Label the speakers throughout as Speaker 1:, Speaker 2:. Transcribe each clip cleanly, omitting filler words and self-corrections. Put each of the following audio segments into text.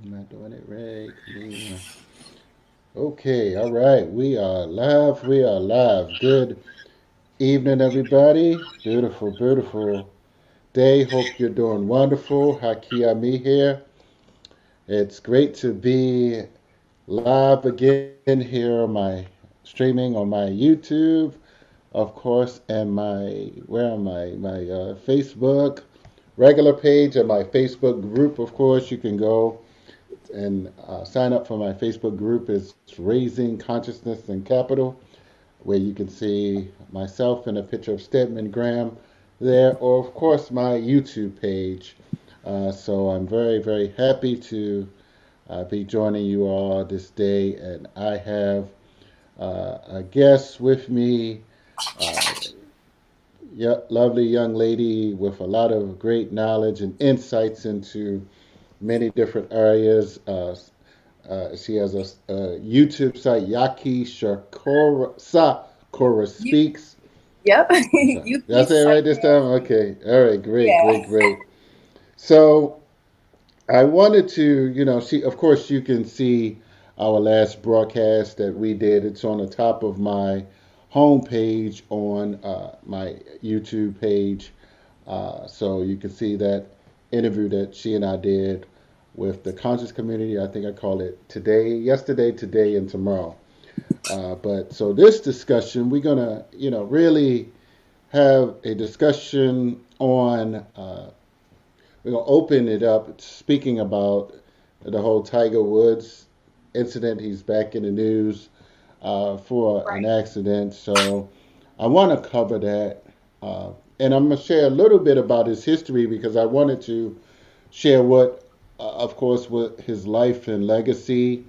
Speaker 1: I'm not doing it right. Yeah. Okay, all right. We are live. We are live. Good evening, everybody. Beautiful, beautiful day. Hope you're doing wonderful. Hakiyami here. It's great to be live again here on my streaming on my YouTube, of course, and my where am I? My Facebook regular page and my Facebook group. Of course, you can go and sign up for my Facebook group. It's Raising Consciousness and Capital, where you can see myself and a picture of Stedman Graham there, or of course my YouTube page. So I'm very, very happy to be joining you all this day, and I have a guest with me, uh, lovely young lady with a lot of great knowledge and insights into many different areas. She has a YouTube site, Sakura
Speaker 2: You,
Speaker 1: Speaks.
Speaker 2: yep.
Speaker 1: I'm sorry.
Speaker 2: You
Speaker 1: Did I
Speaker 2: keep
Speaker 1: say it right this time?
Speaker 2: saying,
Speaker 1: Okay. All right. Great, great,
Speaker 2: yeah.
Speaker 1: great. So I wanted to, she, of course, you can see our last broadcast that we did. It's on the top of my homepage on my YouTube page. So you can see that interview that she and I did with the conscious community. I think I call it today, yesterday, today, and tomorrow. But so this discussion, we're gonna, really have a discussion on. We're gonna open it up, speaking about the whole Tiger Woods incident. He's back in the news for an
Speaker 2: Right.
Speaker 1: accident. So I want to cover that. And I'm going to share a little bit about his history because I wanted to share what, of course, what his life and legacy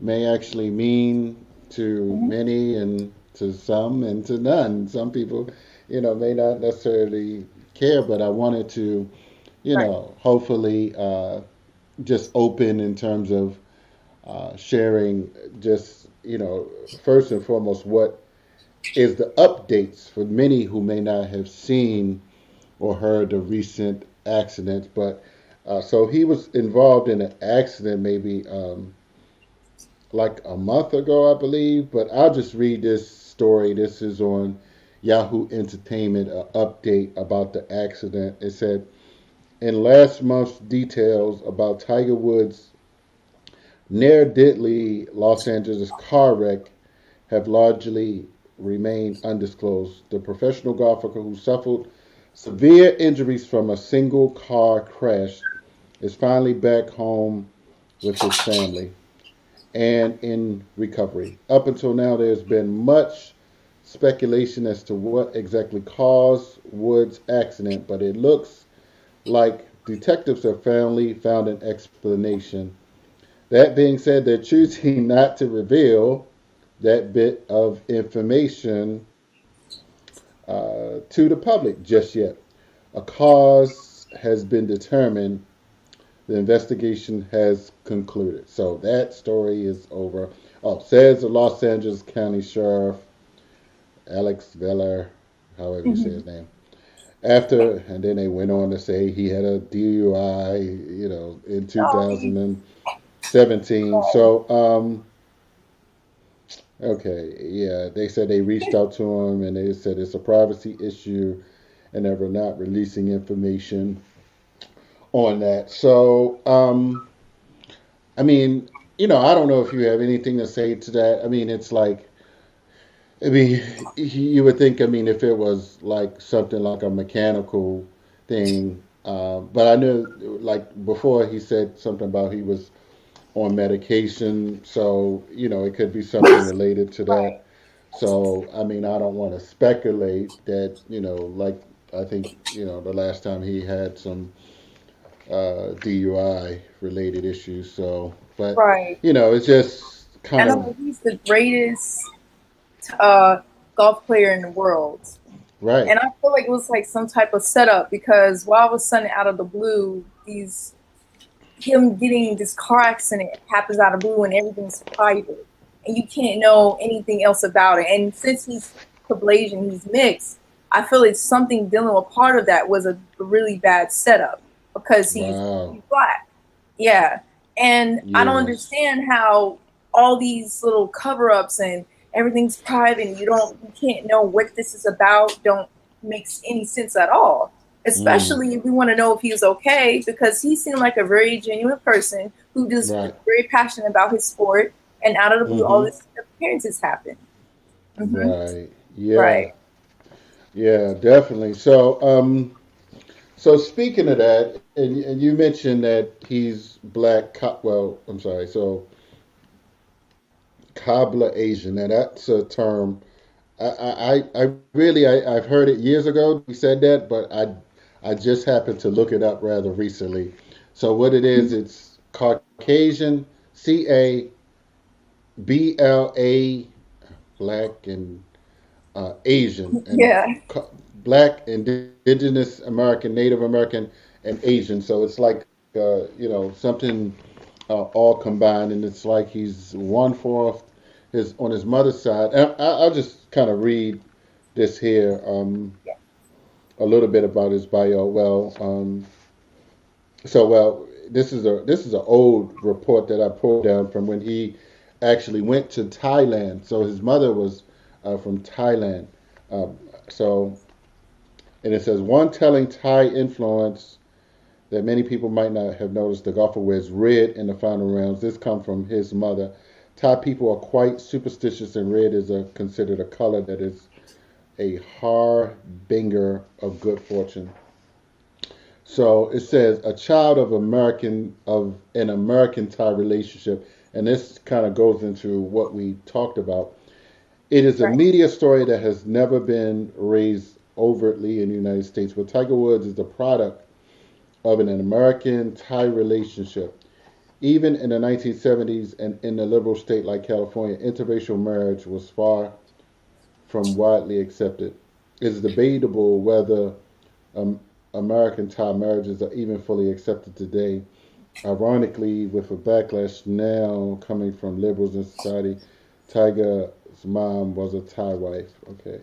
Speaker 1: may actually mean to
Speaker 2: Hmm.
Speaker 1: many and to some and to none. Some people, may not necessarily care, but I wanted to,
Speaker 2: Right.
Speaker 1: hopefully just open in terms of sharing just, first and foremost, what is the updates for many who may not have seen or heard the recent accidents. But so he was involved in an accident maybe like a month ago, I believe. But I'll just read this story. This is on Yahoo Entertainment, update about the accident. It said, in last month's details about Tiger Woods' near deadly Los Angeles car wreck have largely remained undisclosed. The professional golfer who suffered severe injuries from a single car crash is finally back home with his family and in recovery. Up until now, there's been much speculation as to what exactly caused Wood's accident, but it looks like detectives have finally found an explanation. That being said, they're choosing not to reveal that bit of information to the public just yet. A cause has been determined. The investigation has concluded. So that story is over. Oh, says the Los Angeles County Sheriff Alex Veller, however you say
Speaker 2: Hmm.
Speaker 1: his name. After, and then they went on to say he had a DUI, in
Speaker 2: Oh, you
Speaker 1: 2017. So, okay, yeah, they said they reached out to him and they said it's a privacy issue and they were not releasing information on that. So, I mean, I don't know if you have anything to say to that. I mean, it's like, I mean, you would think, I mean, if it was like something like a mechanical thing, but I knew, like, before he said something about he was on medication, so, it could be something related to that.
Speaker 2: right.
Speaker 1: So, I mean, I don't want to speculate that, like I think, the last time he had some DUI related issues. So, but,
Speaker 2: Right.
Speaker 1: it's just kind
Speaker 2: And I
Speaker 1: of
Speaker 2: know he's the greatest uh, golf player in the world.
Speaker 1: right.
Speaker 2: And I feel like it was like some type of setup because why all of a sudden out of the blue, these him getting this car accident happens out of blue and everything's private and you can't know anything else about it. And since he's Kablasian, he's mixed, I feel it's something dealing with part of that was a really bad setup because he's
Speaker 1: Wow.
Speaker 2: black. Yeah. And I don't
Speaker 1: Yes.
Speaker 2: understand how all these little cover-ups and everything's private and you can't know what this is about don't makes any sense at all.
Speaker 1: Mm,
Speaker 2: Especially if we want to know if he's okay, because he seemed like a very genuine person who just is
Speaker 1: right.
Speaker 2: very passionate about his sport, and out of the blue all
Speaker 1: Mm-hmm.
Speaker 2: this appearances happen. Hmm.
Speaker 1: Right. Yeah.
Speaker 2: Right.
Speaker 1: Yeah. Definitely. So speaking of that, and you mentioned that he's black. Well, I'm sorry. So Kabla Asian. Now that's a term. I've heard it years ago. He said that, but I just happened to look it up rather recently. So what it is, it's Caucasian, CABLA, black and Asian, and
Speaker 2: Yeah.
Speaker 1: black, indigenous American, Native American, and Asian. So it's like something all combined, and it's like he's one fourth his on his mother's side. And I'll just kind of read this here a little bit about his bio. This is an old report that I pulled down from when he actually went to Thailand. So his mother was from Thailand. Um, so and it says one telling Thai influence that many people might not have noticed, the golfer wears red in the final rounds. This comes from his mother. Thai people are quite superstitious, and red is considered a color that is a harbinger of good fortune. So it says a child of an American Thai relationship, and this kind of goes into what we talked about. It is a
Speaker 2: Right.
Speaker 1: media story that has never been raised overtly in the United States, but Tiger Woods is the product of an American Thai relationship. Even in the 1970s and in a liberal state like California, interracial marriage was far from widely accepted. It is debatable whether um, American Thai marriages are even fully accepted today. Ironically, with a backlash now coming from liberals in society, Tiger's mom was a Thai wife. Okay.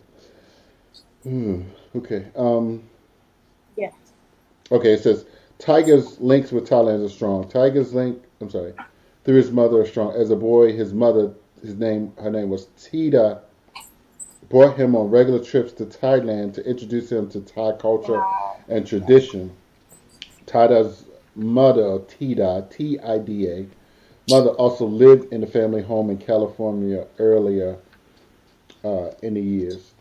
Speaker 1: Okay.
Speaker 2: Yeah.
Speaker 1: Okay. It says Tiger's links with Thailand are strong. Tiger's link. I'm sorry. Through his mother are strong. As a boy, her name was Tita, brought him on regular trips to Thailand to introduce him to Thai culture
Speaker 2: Wow.
Speaker 1: and tradition. Tada's mother, Tida, Tida, mother also lived in the family home in California earlier in the years.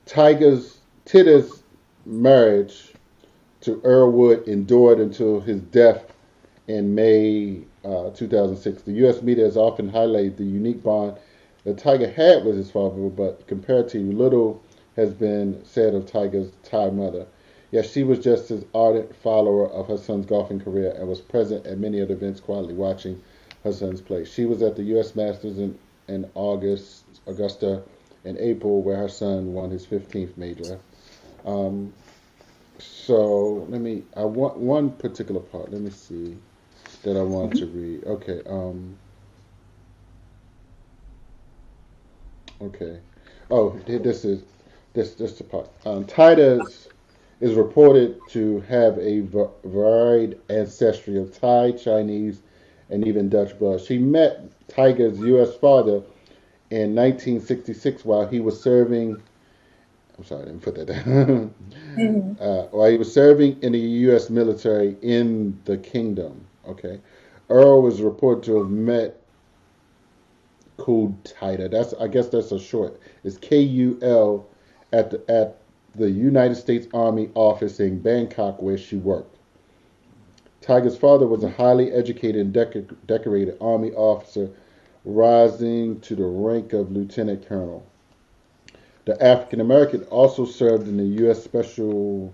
Speaker 1: Tida's marriage to Earl Wood endured until his death in May 2006. The U.S. media has often highlighted the unique bond that Tiger had with his father, but comparatively little has been said of Tiger's Thai mother. Yet she was just as ardent follower of her son's golfing career and was present at many of the events, quietly watching her sons play. She was at the U.S. Masters in Augusta, in April, where her son won his 15th major. Um, so I want one particular part. Let me see that I want to read. Okay. Okay. Oh, this the part. Titus is reported to have a varied ancestry of Thai, Chinese, and even Dutch blood. She met Tiger's U.S. father in 1966 while he was serving. I'm sorry, I didn't put that down.
Speaker 2: Hmm.
Speaker 1: While he was serving in the U.S. military in the kingdom. Okay. Earl was reported to have met Kul-Tida. I guess that's a short. It's KUL at the United States Army office in Bangkok where she worked. Tiger's father was a highly educated and decorated Army officer, rising to the rank of lieutenant colonel. The African American also served in the U.S. Special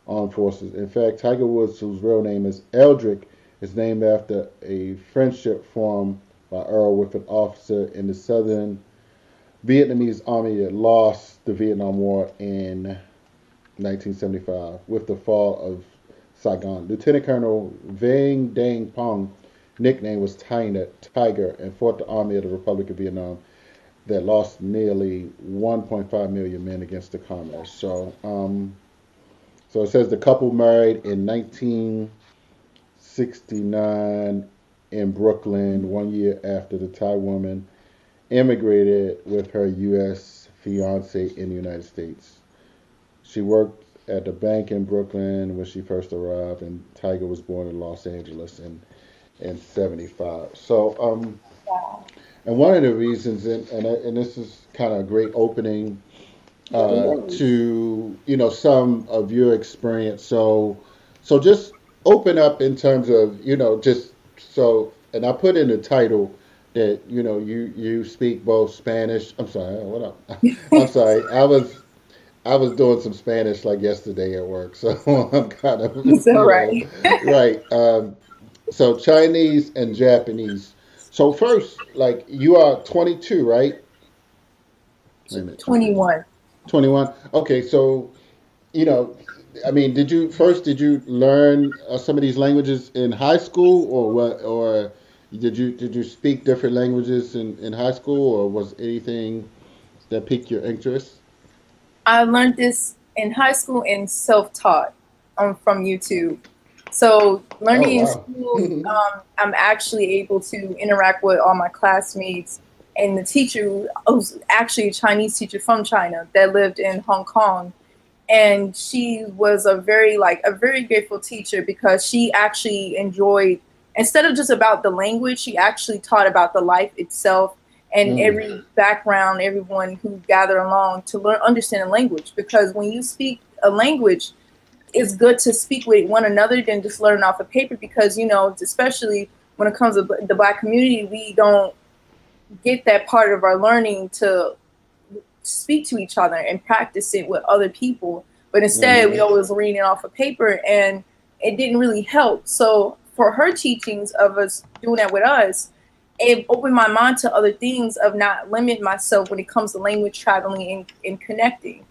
Speaker 1: Armed Forces. In fact, Tiger Woods, whose real name is Eldrick, is named after a friendship formed by Earl with an officer in the Southern Vietnamese Army that lost the Vietnam War in 1975 with the fall of Saigon. Lieutenant Colonel Vang Dang Pong, nickname was Tiger, and fought the Army of the Republic of Vietnam that lost nearly 1.5 million men against the communists. So it says the couple married in 19 1969 in Brooklyn, 1 year after the Thai woman immigrated with her U.S. fiance in the United States. She worked at the bank in Brooklyn when she first arrived, and Tiger was born in Los Angeles in '75.
Speaker 2: Wow.
Speaker 1: And one of the reasons, and this is kind of a great opening
Speaker 2: It is.
Speaker 1: to some of your experience. So just open up in terms of just so, and I put in the title that you speak both Spanish. I'm sorry, what up? I'm sorry. I was doing some Spanish like yesterday at work, so I'm kind of
Speaker 2: It's all right.
Speaker 1: right. So Chinese and Japanese. So first, like you are 22, right? Wait a minute,
Speaker 2: 21.
Speaker 1: 21. Okay, so you know, I mean, did you learn some of these languages in high school, or what, or did you speak different languages in high school, or was anything that piqued your interest?
Speaker 2: I learned this in high school and self-taught from YouTube. So
Speaker 1: Oh
Speaker 2: learning in
Speaker 1: wow.
Speaker 2: school, I'm actually able to interact with all my classmates and the teacher who was actually a Chinese teacher from China that lived in Hong Kong. And she was a very grateful teacher because she actually enjoyed, instead of just about the language, she actually taught about the life itself and
Speaker 1: Mm,
Speaker 2: every background, everyone who gathered along to learn understand the language. Because when you speak a language, it's good to speak with one another than just learn off of paper, because especially when it comes to the black community, we don't get that part of our learning to speak to each other and practice it with other people. But instead, we
Speaker 1: hmm.
Speaker 2: always read it off of paper, and it didn't really help. So for her teachings of us doing that with us, it opened my mind to other things of not limit myself when it comes to language traveling and connecting.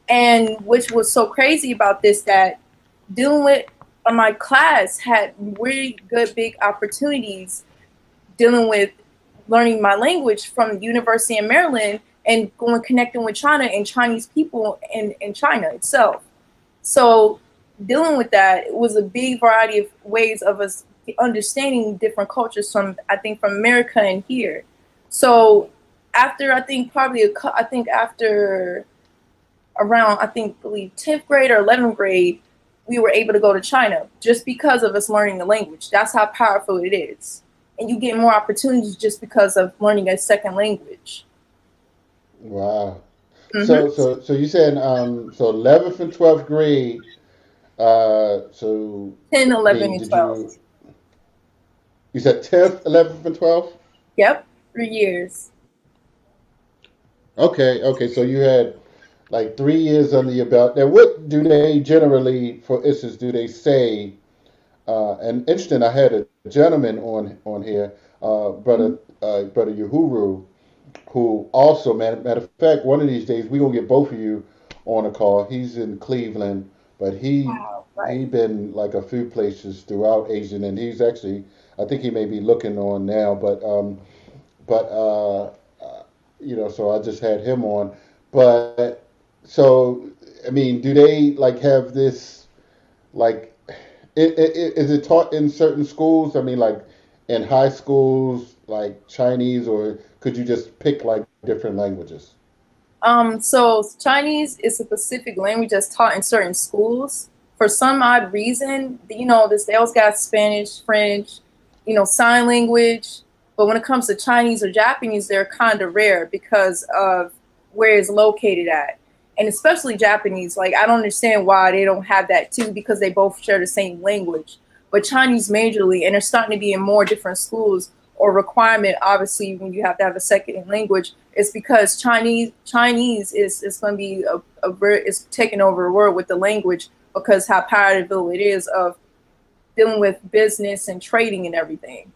Speaker 2: And which was so crazy about this, that dealing with my class had really good big opportunities dealing with learning my language from the University in Maryland and going connecting with China and Chinese people in China itself. So dealing with that was a big variety of ways of us understanding different cultures from, I think, from America and here. So after, I think probably I think after around, I think believe 10th grade or 11th grade, we were able to go to China just because of us learning the language. That's how powerful it is. And you get more opportunities just because of learning a second language.
Speaker 1: Wow. So
Speaker 2: Mm-hmm.
Speaker 1: so so you said so 11th and 12th grade. So
Speaker 2: 10,
Speaker 1: I
Speaker 2: 11,
Speaker 1: mean,
Speaker 2: and
Speaker 1: did
Speaker 2: 12.
Speaker 1: you said 10th, 11th, and 12th?
Speaker 2: Yep, 3 years.
Speaker 1: Okay, okay. So you had like 3 years under your belt. Now, what do they generally, for instance, do they say? And interesting, I had a gentleman on here, brother Uhuru, who also, matter of fact, one of these days we gonna get both of you on a call. He's in Cleveland, but
Speaker 2: Wow, right.
Speaker 1: he been like a few places throughout Asia, and he's actually, I think he may be looking on now, but so I just had him on. But so I mean, do they like have this like is it taught in certain schools? I mean, like in high schools, like Chinese, or could you just pick like different languages?
Speaker 2: So Chinese is a specific language that's taught in certain schools. For some odd reason, this they also got Spanish, French, sign language. But when it comes to Chinese or Japanese, they're kind of rare because of where it's located at. And especially Japanese, like I don't understand why they don't have that too, because they both share the same language. But Chinese majorly, and they're starting to be in more different schools or requirement, obviously, when you have to have a second language, is because Chinese is going to be is taking over the world with the language, because how powerful it is of dealing with business and trading and everything.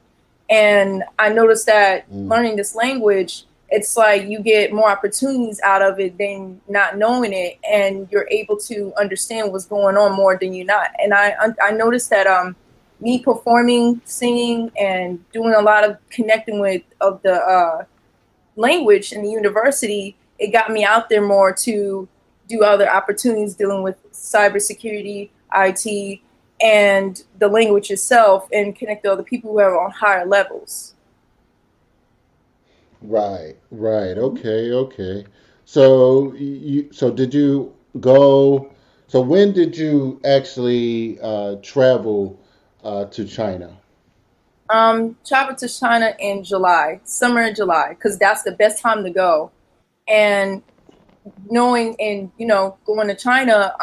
Speaker 2: And I noticed that
Speaker 1: Mm,
Speaker 2: learning this language, it's like you get more opportunities out of it than not knowing it, and you're able to understand what's going on more than you not. And I noticed that me performing, singing, and doing a lot of connecting with of the language in the university, it got me out there more to do other opportunities dealing with cybersecurity, IT, and the language itself, and connect to other people who are on higher levels.
Speaker 1: Right, right.
Speaker 2: Mhm.
Speaker 1: Okay, okay. So so did you go? So when did you actually travel to China?
Speaker 2: Travel to China in July, summer in July, because that's the best time to go. And knowing and going to China,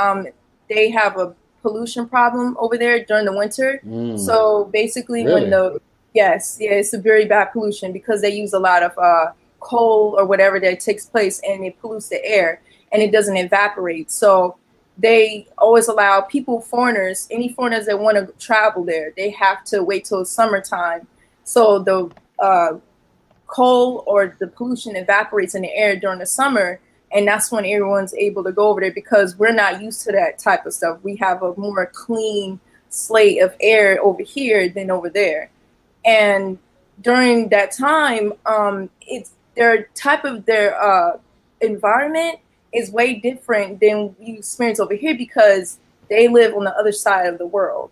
Speaker 2: they have a pollution problem over there during the winter.
Speaker 1: Mm,
Speaker 2: So basically, when
Speaker 1: really?
Speaker 2: the yes, yeah, it's a very bad pollution because they use a lot of coal or whatever that takes place, and it pollutes the air and it doesn't evaporate. So they always allow people, foreigners, any foreigners that want to travel there, they have to wait till summertime. So the coal or the pollution evaporates in the air during the summer, and that's when everyone's able to go over there because we're not used to that type of stuff. We have a more clean slate of air over here than over there. And during that time, it's their environment is way different than you experience over here because they live on the other side of the world.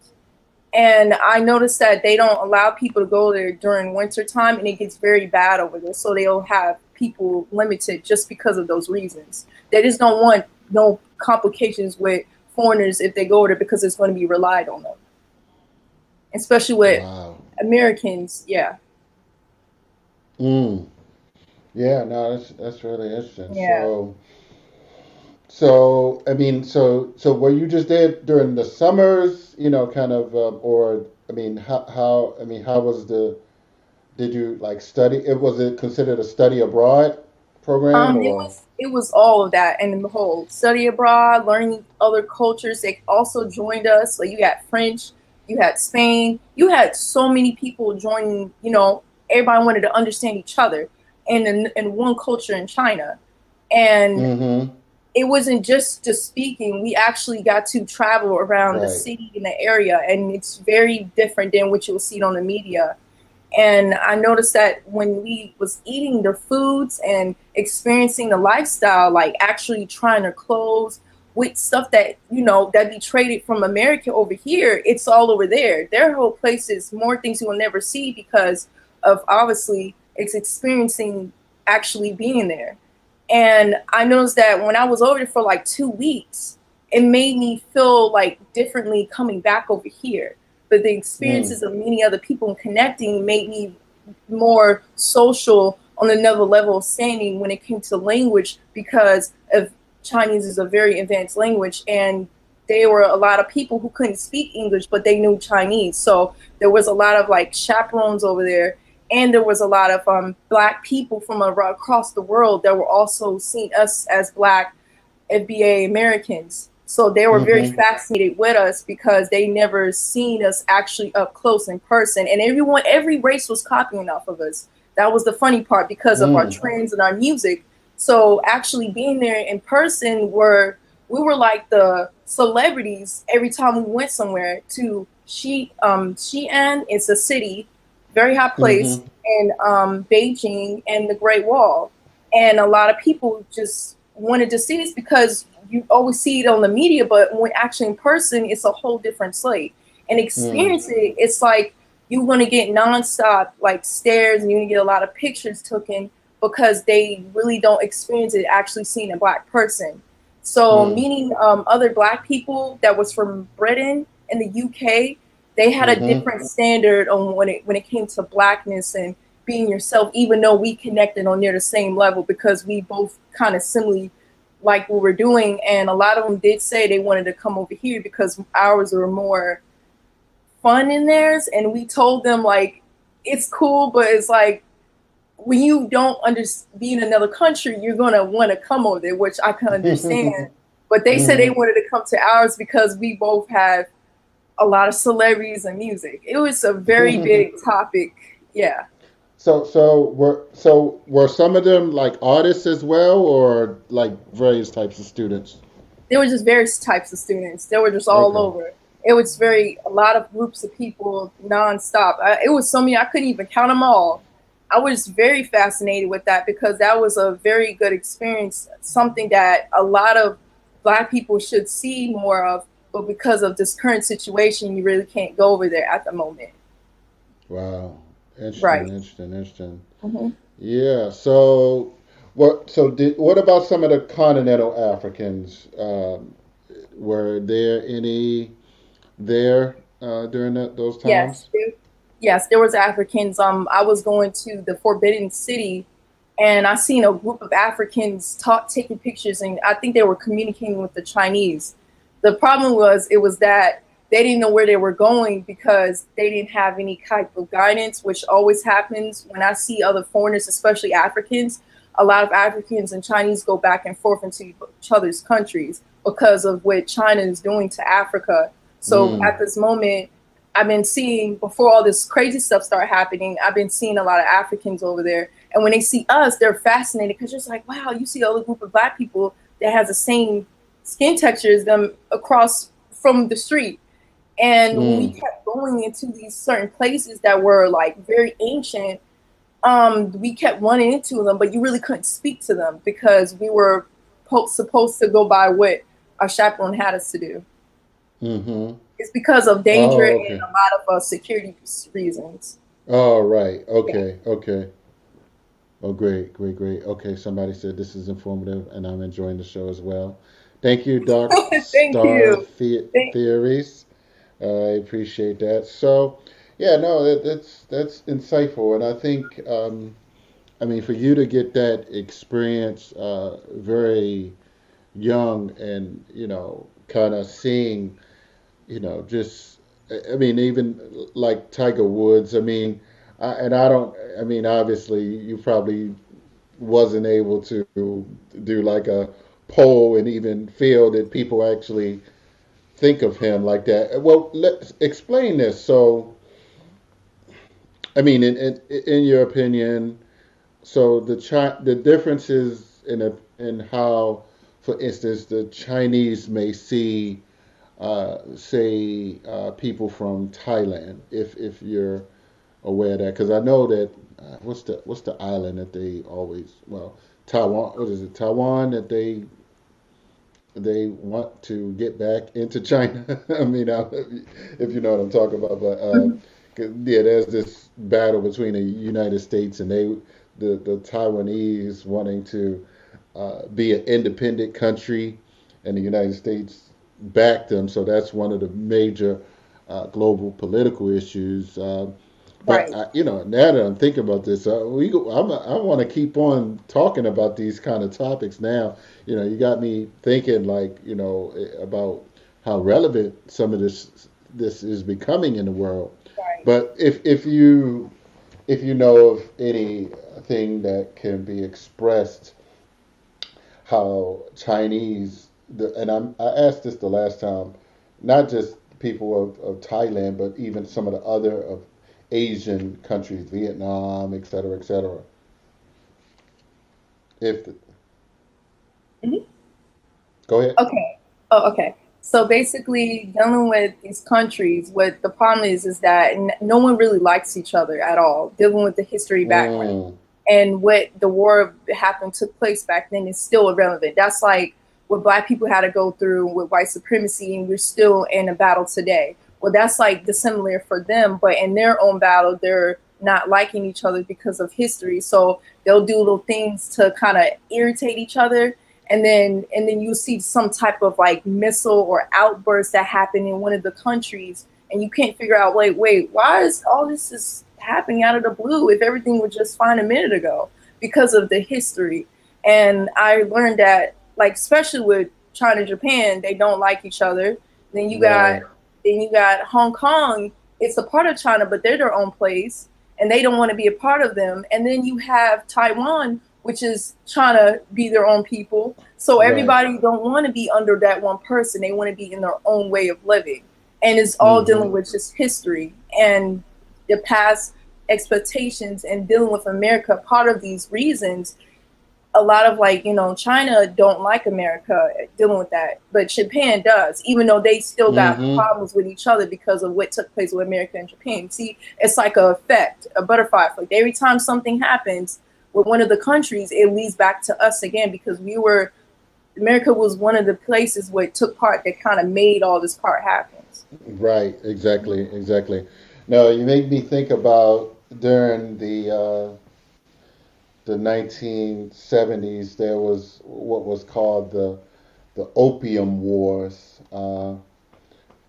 Speaker 2: And I noticed that they don't allow people to go there during winter time, and it gets very bad over there. So they'll have people limited just because of those reasons. They just don't want no complications with foreigners if they go there because it's going to be relied on them, especially with
Speaker 1: Wow.
Speaker 2: Americans. Yeah,
Speaker 1: Mm. Yeah, no, that's really interesting.
Speaker 2: yeah.
Speaker 1: So I mean, so were you just there during the summers, kind of, or I mean, how I mean, how was the did you like study? It was it considered a study abroad program
Speaker 2: It
Speaker 1: or?
Speaker 2: was all of that and the whole study abroad, learning other cultures. They also joined us. Like you had French, you had Spain, you had so many people joining. Everybody wanted to understand each other in one culture in China, and
Speaker 1: Mm-hmm.
Speaker 2: it wasn't just speaking. We actually got to travel around the
Speaker 1: Right.
Speaker 2: city in the area, and it's very different than what you'll see on the media. And I noticed that when we was eating the foods and experiencing the lifestyle, like actually trying to clothes with stuff that that be traded from America over here, it's all over there. Their whole place is more things you will never see because of obviously it's experiencing actually being there. And I noticed that when I was over there for like 2 weeks, it made me feel like differently coming back over here. But the
Speaker 1: Mm.
Speaker 2: experiences of meeting other people and connecting made me more social on another level of standing when it came to language because of Chinese is a very advanced language, and there were a lot of people who couldn't speak English but they knew Chinese. So there was a lot of like chaperones over there, and there was a lot of black people from across the world that were also seeing us as black FBA Americans. So they were very
Speaker 1: Mm-hmm.
Speaker 2: fascinated with us because they never seen us actually up close in person. And every race was copying off of us. That was the funny part because of our
Speaker 1: Mm.
Speaker 2: trends and our music. So actually being there in person, we were like the celebrities every time we went somewhere to Xi'an. It's a city, very hot place,
Speaker 1: Mm-hmm.
Speaker 2: in Beijing and the Great Wall. And a lot of people just wanted to see this because you always see it on the media, but when actually in person, it's a whole different slate. And
Speaker 1: Mm.
Speaker 2: experience it, it's like you're gonna get nonstop like stares, and you're gonna get a lot of pictures taken because they really don't experience it actually seeing a black person. So
Speaker 1: Mm.
Speaker 2: meeting other black people that was from Britain and the UK, they had a
Speaker 1: Mm-hmm.
Speaker 2: different standard on when it came to blackness and being yourself, even though we connected on near the same level because we both kind of similarly like what we're doing. And a lot of them did say they wanted to come over here because ours were more fun in theirs. And we told them like it's cool, but it's like when you don't be in another country, you're gonna want to come over there, which I can understand. But they said they
Speaker 1: Mm-hmm.
Speaker 2: wanted to come to ours because we both have a lot of celebrities and music. It was a very big topic. Yeah.
Speaker 1: So were some of them like artists as well, or like various types of students?
Speaker 2: There were just various types of students. They were just all
Speaker 1: Okay.
Speaker 2: over. It was a lot of groups of people nonstop. It was so many, I couldn't even count them all. I was very fascinated with that because that was a very good experience, something that a lot of black people should see more of but because of this current situation, you really can't go over there at the moment.
Speaker 1: Wow. Interesting,
Speaker 2: Right.
Speaker 1: interesting, interesting.
Speaker 2: Hmm.
Speaker 1: Yeah. So what about some of the continental Africans? Were there any there during those
Speaker 2: Yes.
Speaker 1: times?
Speaker 2: Yes, there was Africans. I was going to the Forbidden City, and I seen a group of Africans taking pictures, and I think they were communicating with the Chinese. The problem was it was that they didn't know where they were going because they didn't have any type of guidance, which always happens when I see other foreigners, especially Africans. A lot of Africans and Chinese go back and forth into each other's countries because of what China is doing to Africa. So
Speaker 1: Mm,
Speaker 2: at this moment, I've been seeing before all this crazy stuff started happening. I've been seeing a lot of Africans over there, and when they see us, they're fascinated because it's like, wow, you see a group of Black people that has the same skin texture as them across from the street. And when we
Speaker 1: mm.
Speaker 2: kept going into these certain places that were like very ancient, we kept running into them, but you really couldn't speak to them because we were supposed to go by what our chaperone had us to do.
Speaker 1: Mm-hmm.
Speaker 2: It's because of danger and
Speaker 1: Oh, okay.
Speaker 2: a lot of security reasons.
Speaker 1: All right.
Speaker 2: Yeah.
Speaker 1: Okay. Okay. Oh, great, great, great. Okay, somebody said this is informative, and I'm enjoying the show as well. Thank you, Dark
Speaker 2: Thank
Speaker 1: Star
Speaker 2: you. Thank
Speaker 1: Theories. I appreciate that. So, yeah, no, that's insightful, and I think, I mean, for you to get that experience very young, and kind of seeing, just, I mean, even like Tiger Woods. I mean, and I don't. I mean, obviously, you probably wasn't able to do like a poll and even feel that people actually think of him like that. Well, let's explain this. So, I mean, in your opinion, so the differences in how, for instance, the Chinese may see, say, people from Thailand, if you're aware of that, because I know that what's the island that they always, well, Taiwan, what is it, Taiwan, that they want to get back into China. I mean, if you know what I'm talking about, but
Speaker 2: you.
Speaker 1: 'cause, yeah, there's this battle between the United States and the Taiwanese wanting to be an independent country, and the United States backed them. So that's one of the major global political issues. But
Speaker 2: Right.
Speaker 1: now that I'm thinking about this, I want to keep on talking about these kind of topics. Now, you got me thinking, like, about how relevant some of this is becoming in the world.
Speaker 2: Right.
Speaker 1: But if you know of anything that can be expressed, how I asked this the last time, not just people of Thailand, but even some of the other of Asian countries, Vietnam, et cetera, et cetera. If the,
Speaker 2: Mhm.
Speaker 1: Go ahead.
Speaker 2: Okay. Oh, okay. So basically, dealing with these countries, what the problem is that no one really likes each other at all. Dealing with the history background
Speaker 1: Mm,
Speaker 2: and what the war happened took place back then is still irrelevant. That's like what Black people had to go through with white supremacy, and we're still in a battle today. Well, that's like dissimilar for them, but in their own battle, they're not liking each other because of history. So they'll do little things to kind of irritate each other, and then you see some type of like missile or outburst that happened in one of the countries, and you can't figure out, like, wait, why is all this is happening out of the blue if everything was just fine a minute ago, because of the history. And I learned that, like, especially with China and Japan, they don't like each other. Then you got
Speaker 1: right.
Speaker 2: then you got Hong Kong. It's a part of China, but they're their own place, and they don't want to be a part of them. And then you have Taiwan, which is trying to be their own people. So
Speaker 1: Right.
Speaker 2: everybody don't want to be under that one person. They want to be in their own way of living, and it's all
Speaker 1: Mm-hmm.
Speaker 2: dealing with just history and the past expectations and dealing with America. Part of these reasons, a lot of, like, China don't like America dealing with that, but Japan does, even though they still got
Speaker 1: Mm-hmm.
Speaker 2: problems with each other because of what took place with America and Japan. See, it's like a effect, a butterfly effect. Every time something happens with one of the countries, it leads back to us again because we were America was one of the places where it took part that kind of made all this part happen.
Speaker 1: Right, exactly, exactly. No, you make me think about during the 1970s. There was what was called the Opium Wars,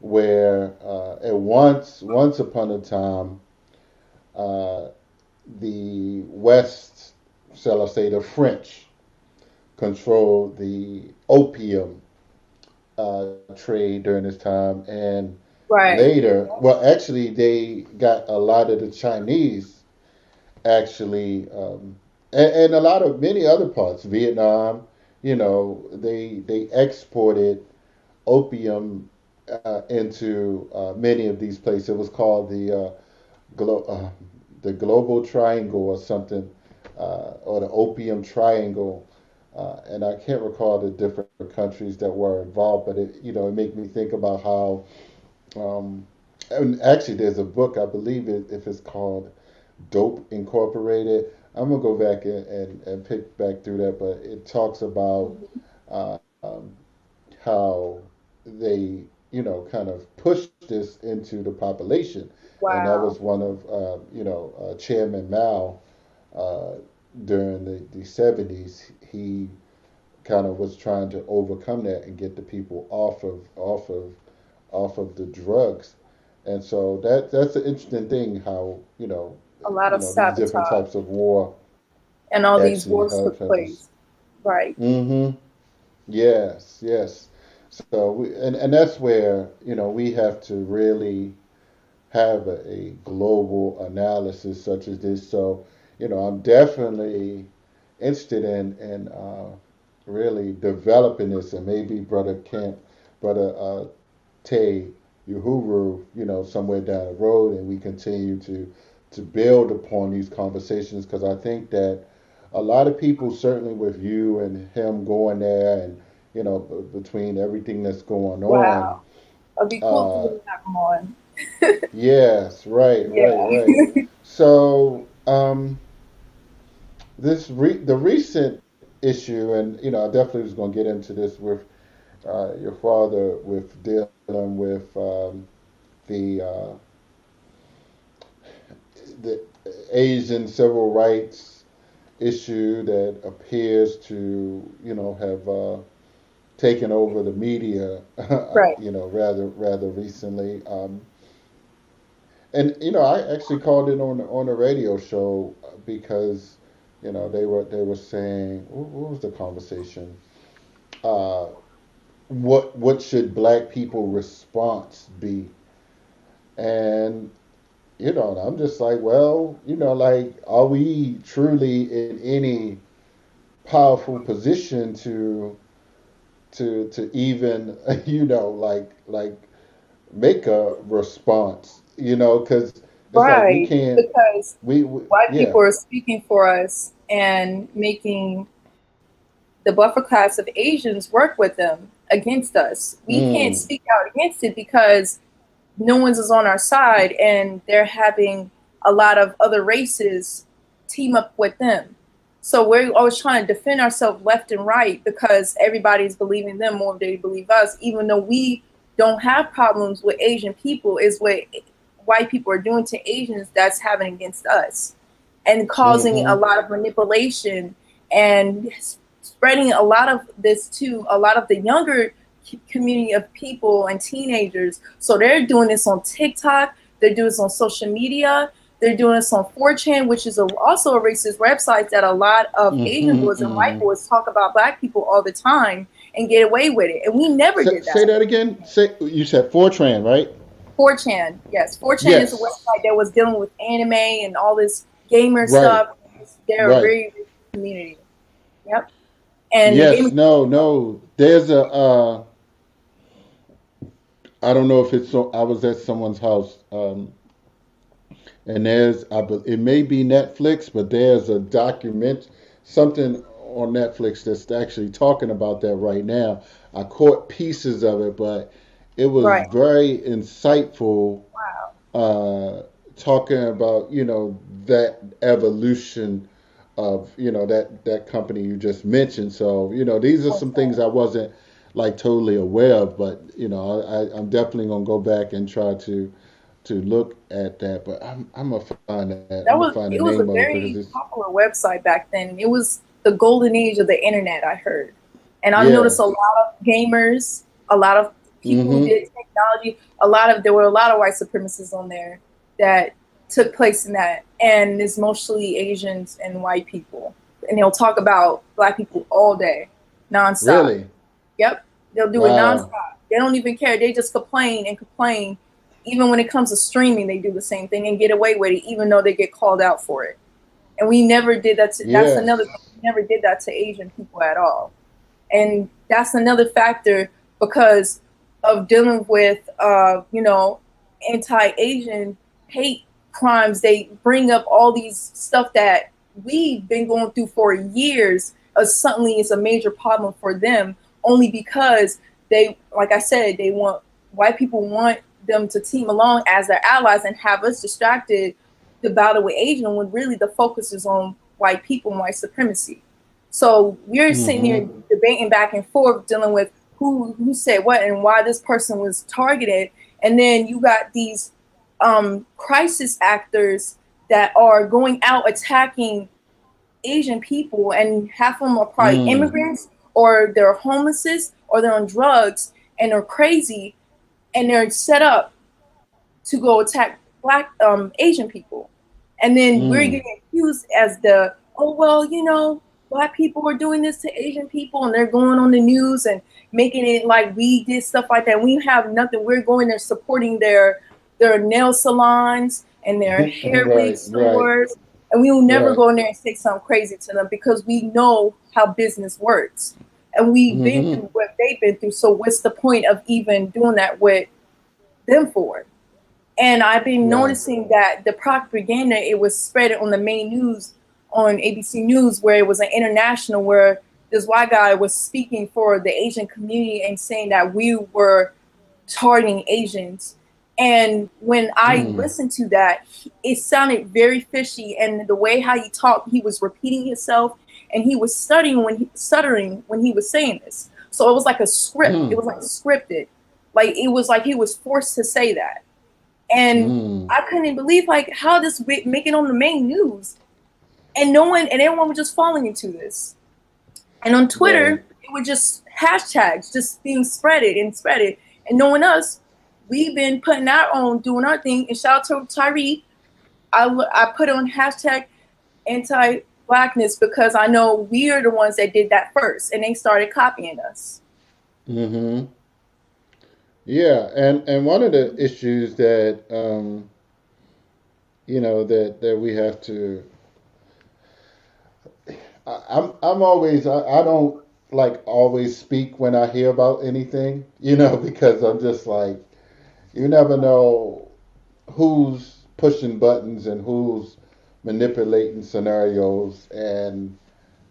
Speaker 1: where at once upon a time, uh, the West, shall I say, the French, controlled the opium trade during this time, and
Speaker 2: Right.
Speaker 1: later, well, actually, they got a lot of the Chinese actually, and a lot of many other parts, Vietnam. They exported opium into many of these places. It was called glo- uh, the Global Triangle or something, or the Opium Triangle. And I can't recall the different countries that were involved, but it made me think about how, um, and actually, there's a book, I believe if it's called Dope Incorporated. I'm gonna go back and pick back through that, but it talks about um, how they, kind of pushed this into the population, and that
Speaker 2: Wow.
Speaker 1: was one of, Chairman Mao uh, during the 70s. He kind of was trying to overcome that and get the people off of the drugs. And so that's an interesting thing how
Speaker 2: A lot of
Speaker 1: these different
Speaker 2: sabotage
Speaker 1: types of war
Speaker 2: and all these
Speaker 1: actually
Speaker 2: wars
Speaker 1: have
Speaker 2: took
Speaker 1: have us.
Speaker 2: place. Right.
Speaker 1: Mm-hmm. Yes, yes. So and that's where we have to really have a global analysis such as this. So I'm definitely interested in really developing this, and maybe brother Tay Uhuru, somewhere down the road, and we continue to build upon these conversations, because I think that a lot of people, certainly with you and him going there, and between everything that's going on,
Speaker 2: Wow. It'd be cool to
Speaker 1: uh,
Speaker 2: really have them on.
Speaker 1: yes, right, right,
Speaker 2: Yeah.
Speaker 1: right. So the recent issue, and I definitely was going to get into this with your father, with dealing with the the Asian civil rights issue that appears to have taken over the media,
Speaker 2: Right.
Speaker 1: rather recently. And I actually called in on a radio show because they were saying, what was the conversation? Uh, what should black people response be? And and I'm just like, well, like, are we truly in any powerful position to even like make a response? Because it's like we
Speaker 2: Right.
Speaker 1: can't.
Speaker 2: Because white
Speaker 1: Yeah.
Speaker 2: people are speaking for us and making the buffer class of Asians work with them against us. We can't
Speaker 1: Mm.
Speaker 2: speak out against it because no one's is on our side, and they're having a lot of other races team up with them. So we're always trying to defend ourselves left and right because everybody's believing them more than they believe us, even though we don't have problems with Asian people. Is what white people are doing to Asians that's having against us, and causing a
Speaker 1: Mm-hmm.
Speaker 2: lot of manipulation and spreading a lot of this to a lot of the younger community of people and teenagers. So they're doing this on TikTok, they're doing this on social media, they're doing this on 4chan, which is also a racist website that a lot of Asian
Speaker 1: Mm-hmm.
Speaker 2: boys and white
Speaker 1: Mm-hmm.
Speaker 2: boys talk about black people all the time and get away with it. And we never did
Speaker 1: Say
Speaker 2: that.
Speaker 1: that again. Say, you said Fortran, right?
Speaker 2: 4chan, yes. 4chan is a
Speaker 1: Yes.
Speaker 2: website that was dealing with anime and all this gamer
Speaker 1: Right.
Speaker 2: stuff. They're a
Speaker 1: Right.
Speaker 2: very rich community. Yep. And the
Speaker 1: Yes.
Speaker 2: gaming.
Speaker 1: No. No. There's a. I don't know if it's so. I was at someone's house, and it may be Netflix, but there's a document, something on Netflix that's actually talking about that right now. I caught pieces of it, but it was
Speaker 2: Right.
Speaker 1: very insightful,
Speaker 2: Wow.
Speaker 1: uh, talking about that evolution of that company you just mentioned. So these are some things I wasn't like totally aware of, but I'm definitely gonna go back and try to look at that. But I'm gonna find that. I'm gonna find the
Speaker 2: It was
Speaker 1: name
Speaker 2: a
Speaker 1: of it because
Speaker 2: very
Speaker 1: it's
Speaker 2: popular website back then. It was the golden age of the internet, I heard. And I've
Speaker 1: yeah.
Speaker 2: noticed a lot of gamers, a lot of people who
Speaker 1: Mm-hmm.
Speaker 2: did technology, there were a lot of white supremacists on there that took place in that. And it's mostly Asians and white people. And they'll talk about black people all day, nonstop.
Speaker 1: Really?
Speaker 2: Yep. They'll do it nonstop.
Speaker 1: Wow.
Speaker 2: They don't even care. They just complain and complain. Even when it comes to streaming, they do the same thing and get away with it, even though they get called out for it. And we never did that. That's
Speaker 1: Yeah.
Speaker 2: another thing. We never did that to Asian people at all. And that's another factor because of dealing with, anti-Asian hate crimes. They bring up all these stuff that we've been going through for years. Suddenly, it's a major problem for them only because they, like I said, white people want them to team along as their allies and have us distracted the battle with Asian when really the focus is on white people and white supremacy. So we're sitting here
Speaker 1: Mm-hmm.
Speaker 2: debating back and forth, dealing with who said what and why this person was targeted, and then you got these crisis actors that are going out attacking Asian people, and half of them are probably
Speaker 1: Mm.
Speaker 2: immigrants or they're homeless or they're on drugs and they're crazy and they're set up to go attack black Asian people. And then we're
Speaker 1: Mm.
Speaker 2: getting accused as the, oh well, black people are doing this to Asian people and they're going on the news and making it like we did stuff like that. We have nothing. We're going there supporting their nail salons and their hair wig
Speaker 1: Right. Right.
Speaker 2: stores. And we will never
Speaker 1: Right.
Speaker 2: go in there and say something crazy to them because we know how business works. And we've been
Speaker 1: Mm-hmm.
Speaker 2: through what they've been through. So what's the point of even doing that with them for? And I've been
Speaker 1: Right.
Speaker 2: noticing that the propaganda, it was spread on the main news on ABC News, where it was an international, where this white guy was speaking for the Asian community and saying that we were targeting Asians. And when I
Speaker 1: Mm.
Speaker 2: listened to that, it sounded very fishy. And the way how he talked, he was repeating himself and he was stuttering when he was saying this. So it was like a script. It
Speaker 1: Mm.
Speaker 2: was like scripted. Like it was like he was forced to say that. And
Speaker 1: Mm.
Speaker 2: I couldn't believe like how this make it on the main news, and no one and everyone was just falling into this. And on
Speaker 1: Right.
Speaker 2: Twitter, it was just hashtags just being spreaded, and knowing us, we've been putting our own, doing our thing. And shout out to Tyree, I put on hashtag anti-blackness because I know we are the ones that did that first, and they started copying us.
Speaker 1: Mm-hmm. Yeah. And one of the issues that that we have to I'm always I don't like always speak when I hear about anything, because I'm just like you never know who's pushing buttons and who's manipulating scenarios, and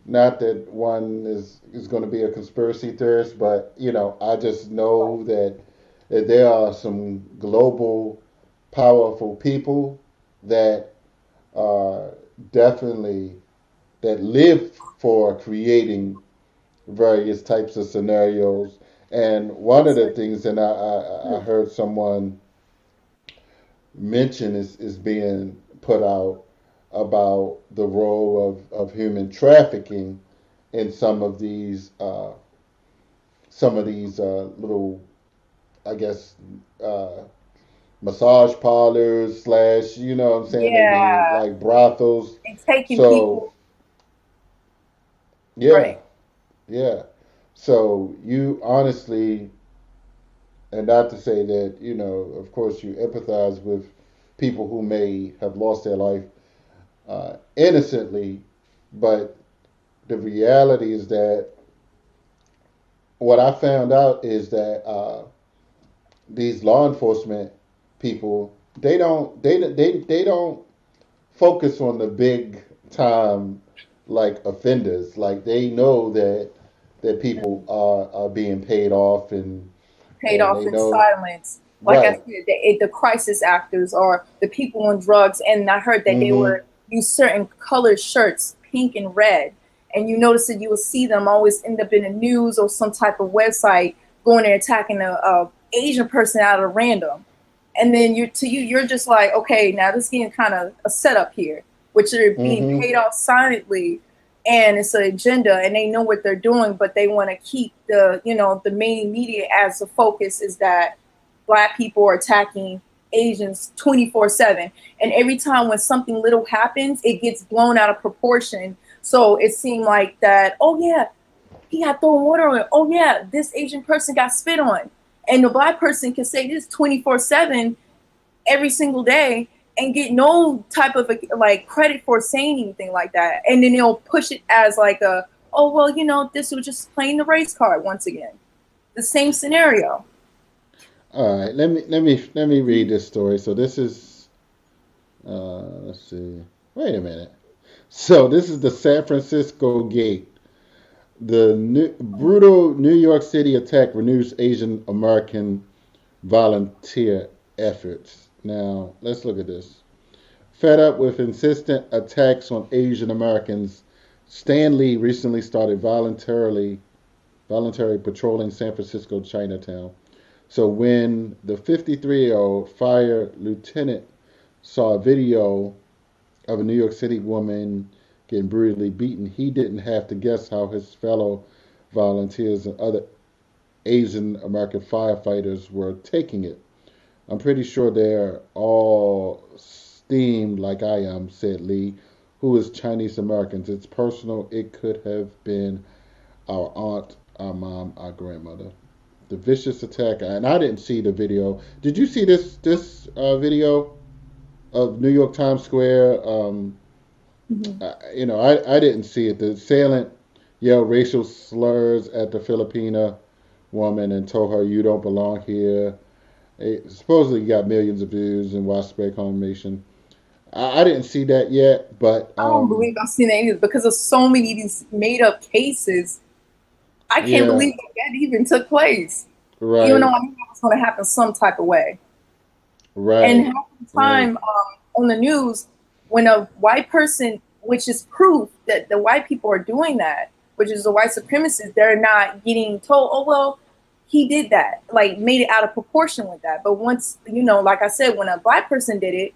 Speaker 1: not that one is going to be a conspiracy theorist, but I just know that there are some global powerful people that are definitely that live for creating various types of scenarios. And one of the things that I heard someone mention is being put out about the role of human trafficking in some of these little, I guess, uh, massage parlors slash, what I'm saying, they be
Speaker 2: Yeah,
Speaker 1: like brothels.
Speaker 2: and taking
Speaker 1: So
Speaker 2: people
Speaker 1: yeah,
Speaker 2: right.
Speaker 1: yeah. So you honestly, and not to say that, of course you empathize with people who may have lost their life innocently, but the reality is that what I found out is that these law enforcement people, they don't focus on the big time like offenders. Like they know that people are being paid off,
Speaker 2: Paid
Speaker 1: and
Speaker 2: off
Speaker 1: they
Speaker 2: in
Speaker 1: know
Speaker 2: silence. Like I
Speaker 1: right.
Speaker 2: said, the crisis actors or the people on drugs, and I heard that they
Speaker 1: Mm-hmm.
Speaker 2: were use certain colored shirts pink and red. And you notice that you will see them always end up in the news or some type of website going and attacking a Asian person out of random. And then you're just like, okay, now this is getting kind of a setup here, which are being
Speaker 1: Mm-hmm.
Speaker 2: paid off silently, and it's an agenda, and they know what they're doing, but they want to keep the main media as the focus is that Black people are attacking Asians 24/7, and every time when something little happens, it gets blown out of proportion. So it seemed like that. Oh yeah, he got thrown water on. Oh yeah, this Asian person got spit on, and the Black person can say this 24/7 every single day and get no type of like credit for saying anything like that, and then they'll push it as like a, oh well, this was just playing the race card once again, the same scenario.
Speaker 1: All right, let me read this story. So this is let's see. Wait a minute. So this is the San Francisco Gate. Brutal New York City attack renews Asian American volunteer efforts. Now let's look at this. Fed up with insistent attacks on Asian Americans, Stan Lee recently started voluntary patrolling San Francisco Chinatown. So when the 53-year-old fire lieutenant saw a video of a New York City woman getting brutally beaten, he didn't have to guess how his fellow volunteers and other Asian American firefighters were taking it. I'm pretty sure they're all steamed like I am, said Lee, who is Chinese Americans. It's personal. It could have been our aunt, our mom, our grandmother. The vicious attack, and I didn't see the video. Did you see this video of New York Times Square?
Speaker 2: Mm-hmm.
Speaker 1: I didn't see it. The assailant yelled racial slurs at the Filipina woman and told her, "You don't belong here." It supposedly got millions of views and widespread condemnation. I didn't see that yet, but
Speaker 2: I don't believe I've seen any because of so many of these made up cases. I can't
Speaker 1: yeah,
Speaker 2: believe that even took place, even though
Speaker 1: right,
Speaker 2: I knew it was going to happen some type of way. And
Speaker 1: right,
Speaker 2: half the
Speaker 1: right,
Speaker 2: time on the news, when a white person, which is proof that the white people are doing that, which is the white supremacists, they're not getting told, oh, well, he did that, like made it out of proportion with that. But once, like I said, when a Black person did it,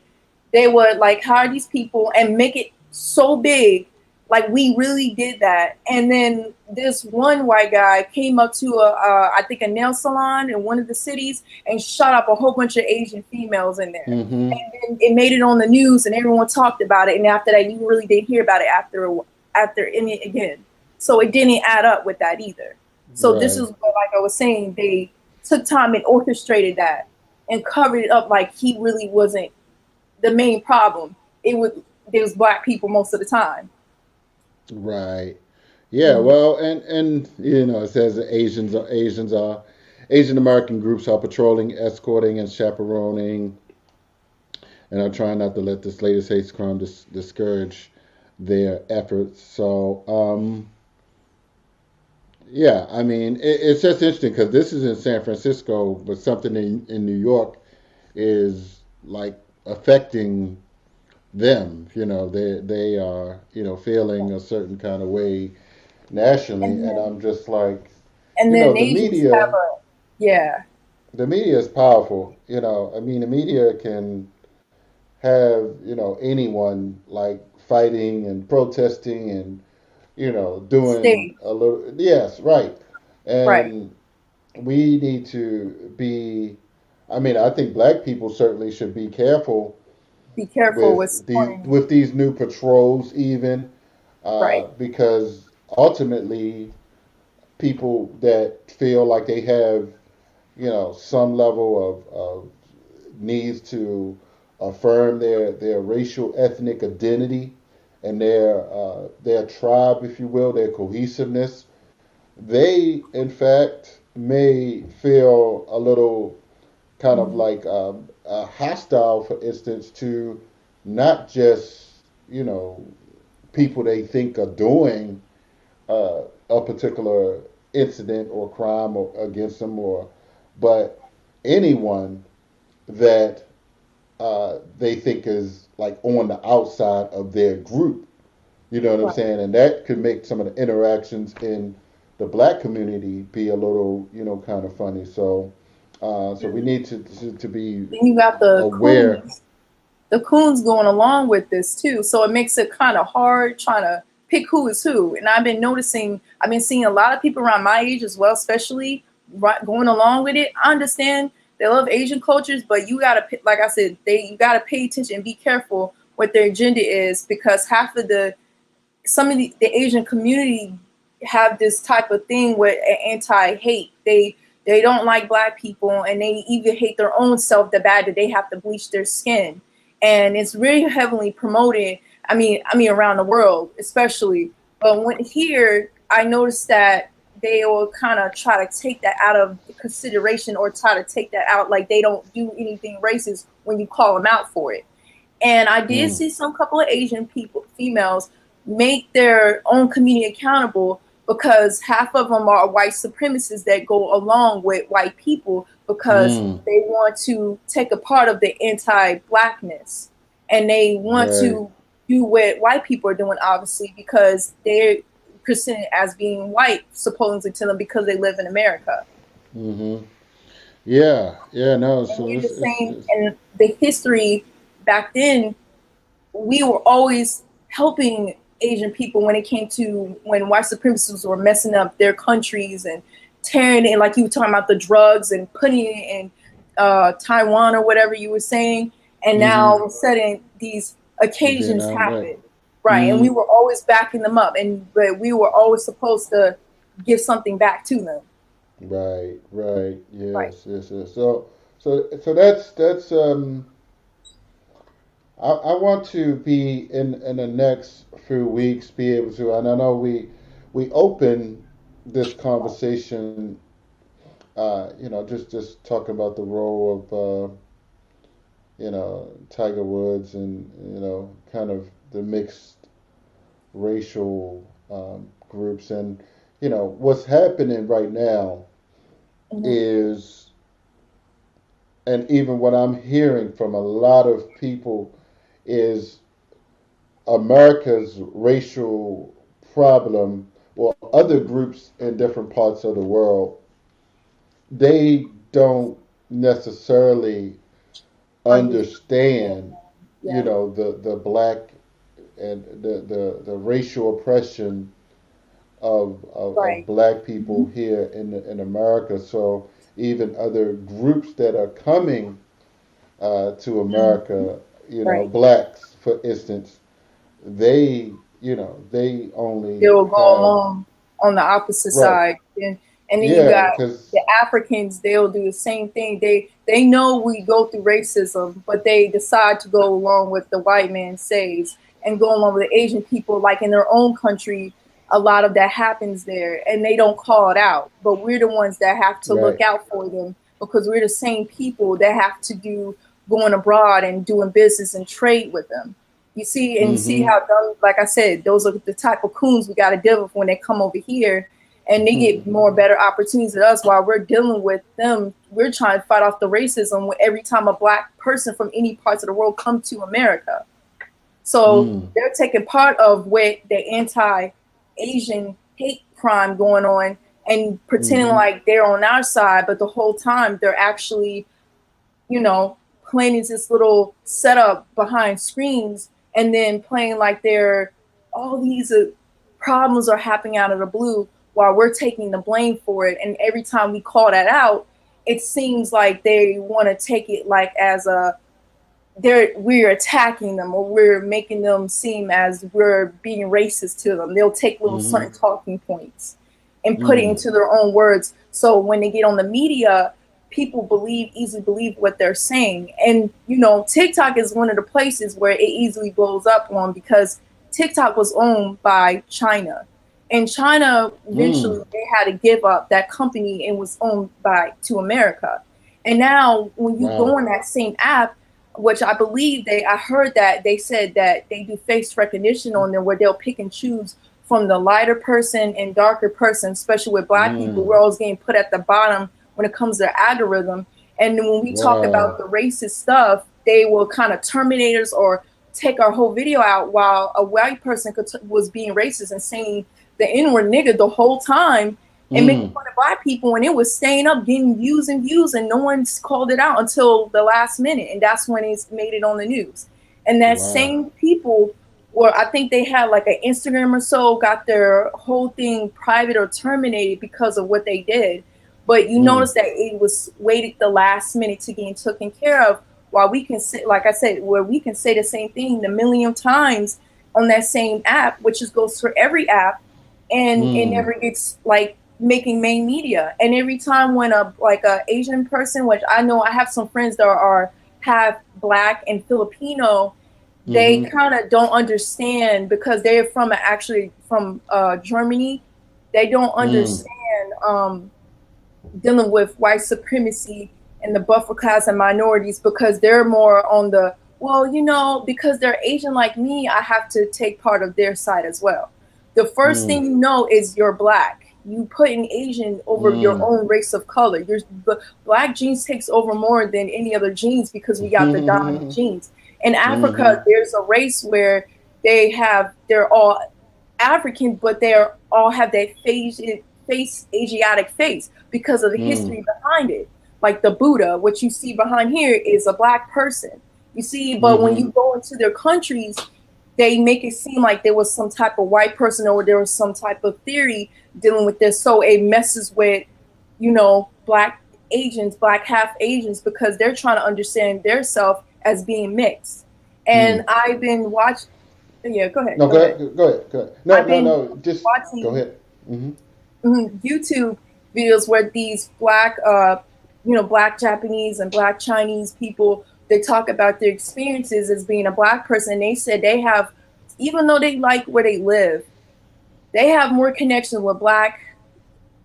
Speaker 2: they would like hire these people and make it so big, like we really did that. And then this one white guy came up to I think a nail salon in one of the cities and shot up a whole bunch of Asian females in there.
Speaker 1: mm-hmm,
Speaker 2: And then it made it on the news and everyone talked about it. And after that, you really didn't hear about it after any again. So it didn't add up with that either. So this
Speaker 1: right,
Speaker 2: is what, like I was saying, they took time and orchestrated that and covered it up like he really wasn't the main problem. There was Black people most of the time.
Speaker 1: right. Yeah,
Speaker 2: Mm-hmm.
Speaker 1: well, and it says that Asian American groups are patrolling, escorting, and chaperoning, and are trying not to let this latest hate crime discourage their efforts. So, yeah, I mean, it's just interesting because this is in San Francisco, but something in New York is like affecting them. They are feeling a certain kind of way nationally,
Speaker 2: And
Speaker 1: and
Speaker 2: then
Speaker 1: I'm just like,
Speaker 2: and then
Speaker 1: the
Speaker 2: they just have
Speaker 1: media,
Speaker 2: a yeah.
Speaker 1: the media is powerful. I mean, the media can have anyone like fighting and protesting and doing
Speaker 2: State.
Speaker 1: a little. Yes, right,
Speaker 2: Right.
Speaker 1: and we need to be. I mean, I think black people certainly should be careful
Speaker 2: Be careful with supporting.
Speaker 1: with these new patrols, even
Speaker 2: Right.
Speaker 1: because ultimately, people that feel like they have some level of needs to affirm their racial ethnic identity and their tribe, if you will, their cohesiveness, they in fact may feel a little kind of
Speaker 2: Mm-hmm.
Speaker 1: like hostile, for instance, to not just people they think are doing a particular incident or crime against them, but anyone that they think is like on the outside of their group. You know what I'm
Speaker 2: Right.
Speaker 1: saying? And that could make some of the interactions in the black community be a little, kind of funny. So we need to be
Speaker 2: Then you got the
Speaker 1: aware.
Speaker 2: coons, going along with this too. So it makes it kind of hard trying to pick who is who. And I've been seeing a lot of people around my age as well, especially going along with it. I understand they love Asian cultures, but you gotta, like I said, you gotta pay attention and be careful what their agenda is, because half of some of the Asian community have this type of thing with anti-hate. They don't like black people, and they even hate their own self the bad that they have to bleach their skin, and it's really heavily promoted. I mean around the world, especially. But when here, I noticed that they will kind of try to take that out of consideration, or try to take that out like they don't do anything racist when you call them out for it. And I did
Speaker 1: Mm,
Speaker 2: see some couple of Asian people, females, make their own community accountable, because half of them are white supremacists that go along with white people because
Speaker 1: mm,
Speaker 2: they want to take a part of the anti-blackness, and they want
Speaker 1: right.
Speaker 2: to do what white people are doing, obviously, because they're presented as being white, supposedly to them, because they live in America.
Speaker 1: Hmm. Yeah. Yeah. No.
Speaker 2: And
Speaker 1: So
Speaker 2: we're the same.
Speaker 1: it's
Speaker 2: And the history back then, we were always helping Asian people when it came to when white supremacists were messing up their countries and tearing it, like you were talking about the drugs and putting it in Taiwan or whatever you were saying. And now
Speaker 1: hmm
Speaker 2: all of a sudden these
Speaker 1: the
Speaker 2: occasions
Speaker 1: Vietnam, right?
Speaker 2: happen. Right. And
Speaker 1: Hmm.
Speaker 2: we were always backing them up, but we were always supposed to give something back to them.
Speaker 1: Right. Right.
Speaker 2: Right.
Speaker 1: Yes. Yes. Yes. So that's. I want to be in the next few weeks be able to, and I know we open this conversation, just talking about the role of Tiger Woods and kind of the mixed racial groups, and what's happening right now
Speaker 2: Mm-hmm.
Speaker 1: is, and even what I'm hearing from a lot of people is America's racial problem, or other groups in different parts of the world, they don't necessarily
Speaker 2: Understand.
Speaker 1: understand,
Speaker 2: Yeah.
Speaker 1: the black and the racial oppression of
Speaker 2: Right.
Speaker 1: black people
Speaker 2: Mm-hmm.
Speaker 1: here in America. So even other groups that are coming to
Speaker 2: Mm-hmm.
Speaker 1: America,
Speaker 2: Right.
Speaker 1: blacks, for instance, they
Speaker 2: They
Speaker 1: only
Speaker 2: will go
Speaker 1: have,
Speaker 2: along on the opposite
Speaker 1: right,
Speaker 2: side. And then you
Speaker 1: yeah,
Speaker 2: got
Speaker 1: because
Speaker 2: the Africans, they'll do the same thing. They know we go through racism, but they decide to go along with the white man says, and go along with the Asian people, like in their own country. A lot of that happens there, and they don't call it out. But we're the ones that have to look
Speaker 1: right,
Speaker 2: out for them, because we're the same people that have to do going abroad and doing business and trade with them. You see, and you see
Speaker 1: mm-hmm,
Speaker 2: how dumb, like I said, those are the type of coons we got to deal with when they come over here, and they get more better opportunities than us, while we're dealing with them. We're trying to fight off the racism every time a black person from any parts of the world come to America. So
Speaker 1: mm,
Speaker 2: they're taking part of what the anti-Asian hate crime going on, and pretending
Speaker 1: mm-hmm,
Speaker 2: like they're on our side, but the whole time they're actually, you know, playing this little setup behind screens, and then playing like they're all these problems are happening out of the blue, while we're taking the blame for it. And every time we call that out, it seems like they want to take it like as a we're attacking them, or we're making them seem as we're being racist to them. They'll take little
Speaker 1: mm-hmm,
Speaker 2: certain talking points and put it
Speaker 1: mm,
Speaker 2: into their own words. So when they get on the media, people easily believe what they're saying. And TikTok is one of the places where it easily blows up on, because TikTok was owned by China. And China
Speaker 1: mm,
Speaker 2: eventually they had to give up that company, and was owned by to America. And now when you go
Speaker 1: wow,
Speaker 2: on that same app, which I believe I heard that they said that they do face recognition on there, where they'll pick and choose from the lighter person and darker person, especially with black people.
Speaker 1: mm,
Speaker 2: We're always getting put at the bottom when it comes to the algorithm. And then when we talk about
Speaker 1: wow,
Speaker 2: the racist stuff, they will kind of terminate us, or take our whole video out while a white person was being racist and saying the N-word nigga the whole time and making
Speaker 1: Mm.
Speaker 2: fun of black people, and it was staying up, getting views and views, and no one's called it out until the last minute, and that's when it's made it on the news. And that
Speaker 1: Wow.
Speaker 2: same people, or I think they had like an Instagram or so, got their whole thing private or terminated because of what they did. But you
Speaker 1: Mm.
Speaker 2: notice that it was waited the last minute to get taken care of, while we can say, like I said, where we can say the same thing the million times on that same app, which is goes for every app, and it
Speaker 1: Mm.
Speaker 2: never gets like making main media. And every time when a Asian person, which I know I have some friends that are half black and Filipino, they
Speaker 1: Mm-hmm.
Speaker 2: kind of don't understand because they're from actually from Germany. They don't
Speaker 1: Mm.
Speaker 2: understand dealing with white supremacy and the buffer class and minorities, because they're more on the, well, because they're Asian like me, I have to take part of their side as well. The first
Speaker 1: Mm.
Speaker 2: thing you know is you're black. You put an Asian over your
Speaker 1: Mm.
Speaker 2: own race of color. Your black genes takes over more than any other genes because we got the dominant genes. In
Speaker 1: Mm-hmm.
Speaker 2: Africa, there's a race where they're all African, but they're all have that face Asiatic face because of the
Speaker 1: Mm.
Speaker 2: history behind it. Like the Buddha, what you see behind here is a black person. You see, but when
Speaker 1: Mm-hmm.
Speaker 2: you go into their countries, they make it seem like there was some type of white person or there was some type of theory dealing with this. So it messes with, black Asians, black half Asians, because they're trying to understand their self as being mixed.
Speaker 1: Mm.
Speaker 2: And I've been watching. Yeah, go ahead.
Speaker 1: No,
Speaker 2: Go
Speaker 1: go
Speaker 2: ahead.
Speaker 1: ahead. Go ahead. Go ahead. No,
Speaker 2: I've
Speaker 1: no,
Speaker 2: been
Speaker 1: no. Just go
Speaker 2: watching
Speaker 1: ahead. Mm-hmm.
Speaker 2: YouTube videos where these black, black Japanese and black Chinese people, they talk about their experiences as being a black person. They said they have, even though they like where they live, they have more connection with black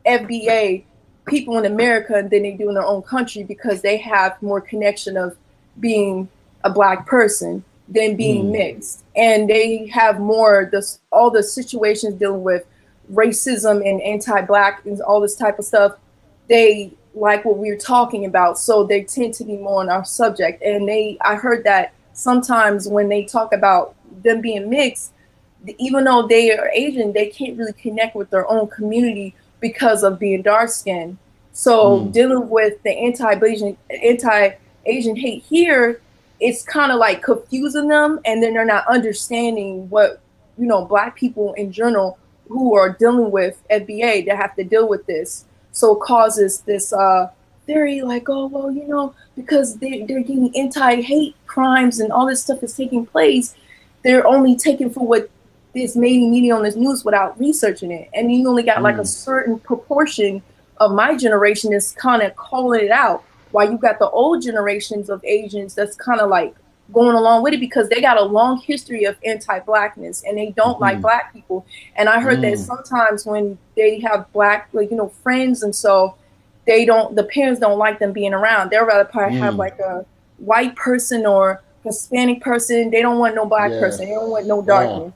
Speaker 2: FBA people in America than they do in their own country, because they have more connection of being a black person than being
Speaker 1: Mm.
Speaker 2: mixed, and they have more all the situations dealing with racism and anti-black and all this type of stuff. They like what we're talking about, so they tend to be more on our subject. And I heard that sometimes when they talk about them being mixed, even though they are Asian, they can't really connect with their own community because of being dark skinned. So
Speaker 1: Mm.
Speaker 2: dealing with the anti Asian hate here, it's kind of like confusing them, and then they're not understanding what black people in general who are dealing with FBA that have to deal with this. So it causes this theory like, oh well, because they're getting anti-hate crimes and all this stuff is taking place, they're only taking for what this main media on this news without researching it. And you only got like a
Speaker 1: Mm.
Speaker 2: certain proportion of my generation that's kind of calling it out, while you got the old generations of Asians that's kind of like going along with it because they got a long history of anti-blackness and they don't like
Speaker 1: Mm-hmm.
Speaker 2: black people. And I heard that
Speaker 1: Mm.
Speaker 2: sometimes when they have black, like, friends, and so the parents don't like them being around. They'd rather probably have
Speaker 1: Mm.
Speaker 2: like a white person or Hispanic person. They don't want no black person. They
Speaker 1: Yes.
Speaker 2: don't want no
Speaker 1: Wow.
Speaker 2: darkness.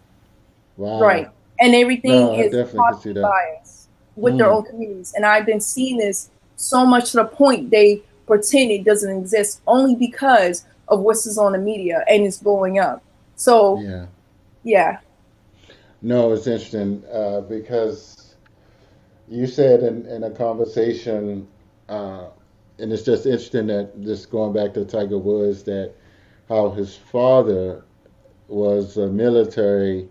Speaker 1: Wow.
Speaker 2: Right. And everything
Speaker 1: No, I
Speaker 2: is
Speaker 1: definitely can see
Speaker 2: positive
Speaker 1: that.
Speaker 2: bias with their
Speaker 1: Mm.
Speaker 2: own communities. And I've been seeing this so much to the point they pretend it doesn't exist only because of what's on the media and it's blowing up. So,
Speaker 1: Yeah.
Speaker 2: yeah.
Speaker 1: No, it's interesting because you said in a conversation, uh, and it's just interesting that just going back to Tiger Woods, that how his father was a military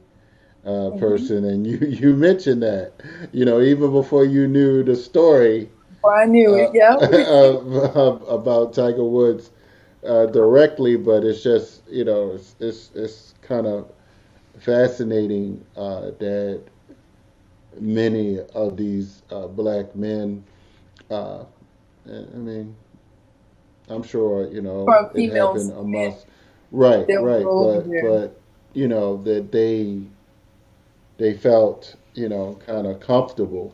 Speaker 2: Mm-hmm.
Speaker 1: person, and you mentioned that, even before you knew the story
Speaker 2: Well, I knew it. Yeah.
Speaker 1: about Tiger Woods directly, but it's just it's kind of fascinating that many of these black men, uh, I mean, I'm sure
Speaker 2: From
Speaker 1: it happened
Speaker 2: females,
Speaker 1: amongst, right,
Speaker 2: they'll
Speaker 1: right,
Speaker 2: go over there.
Speaker 1: but that they felt kind of comfortable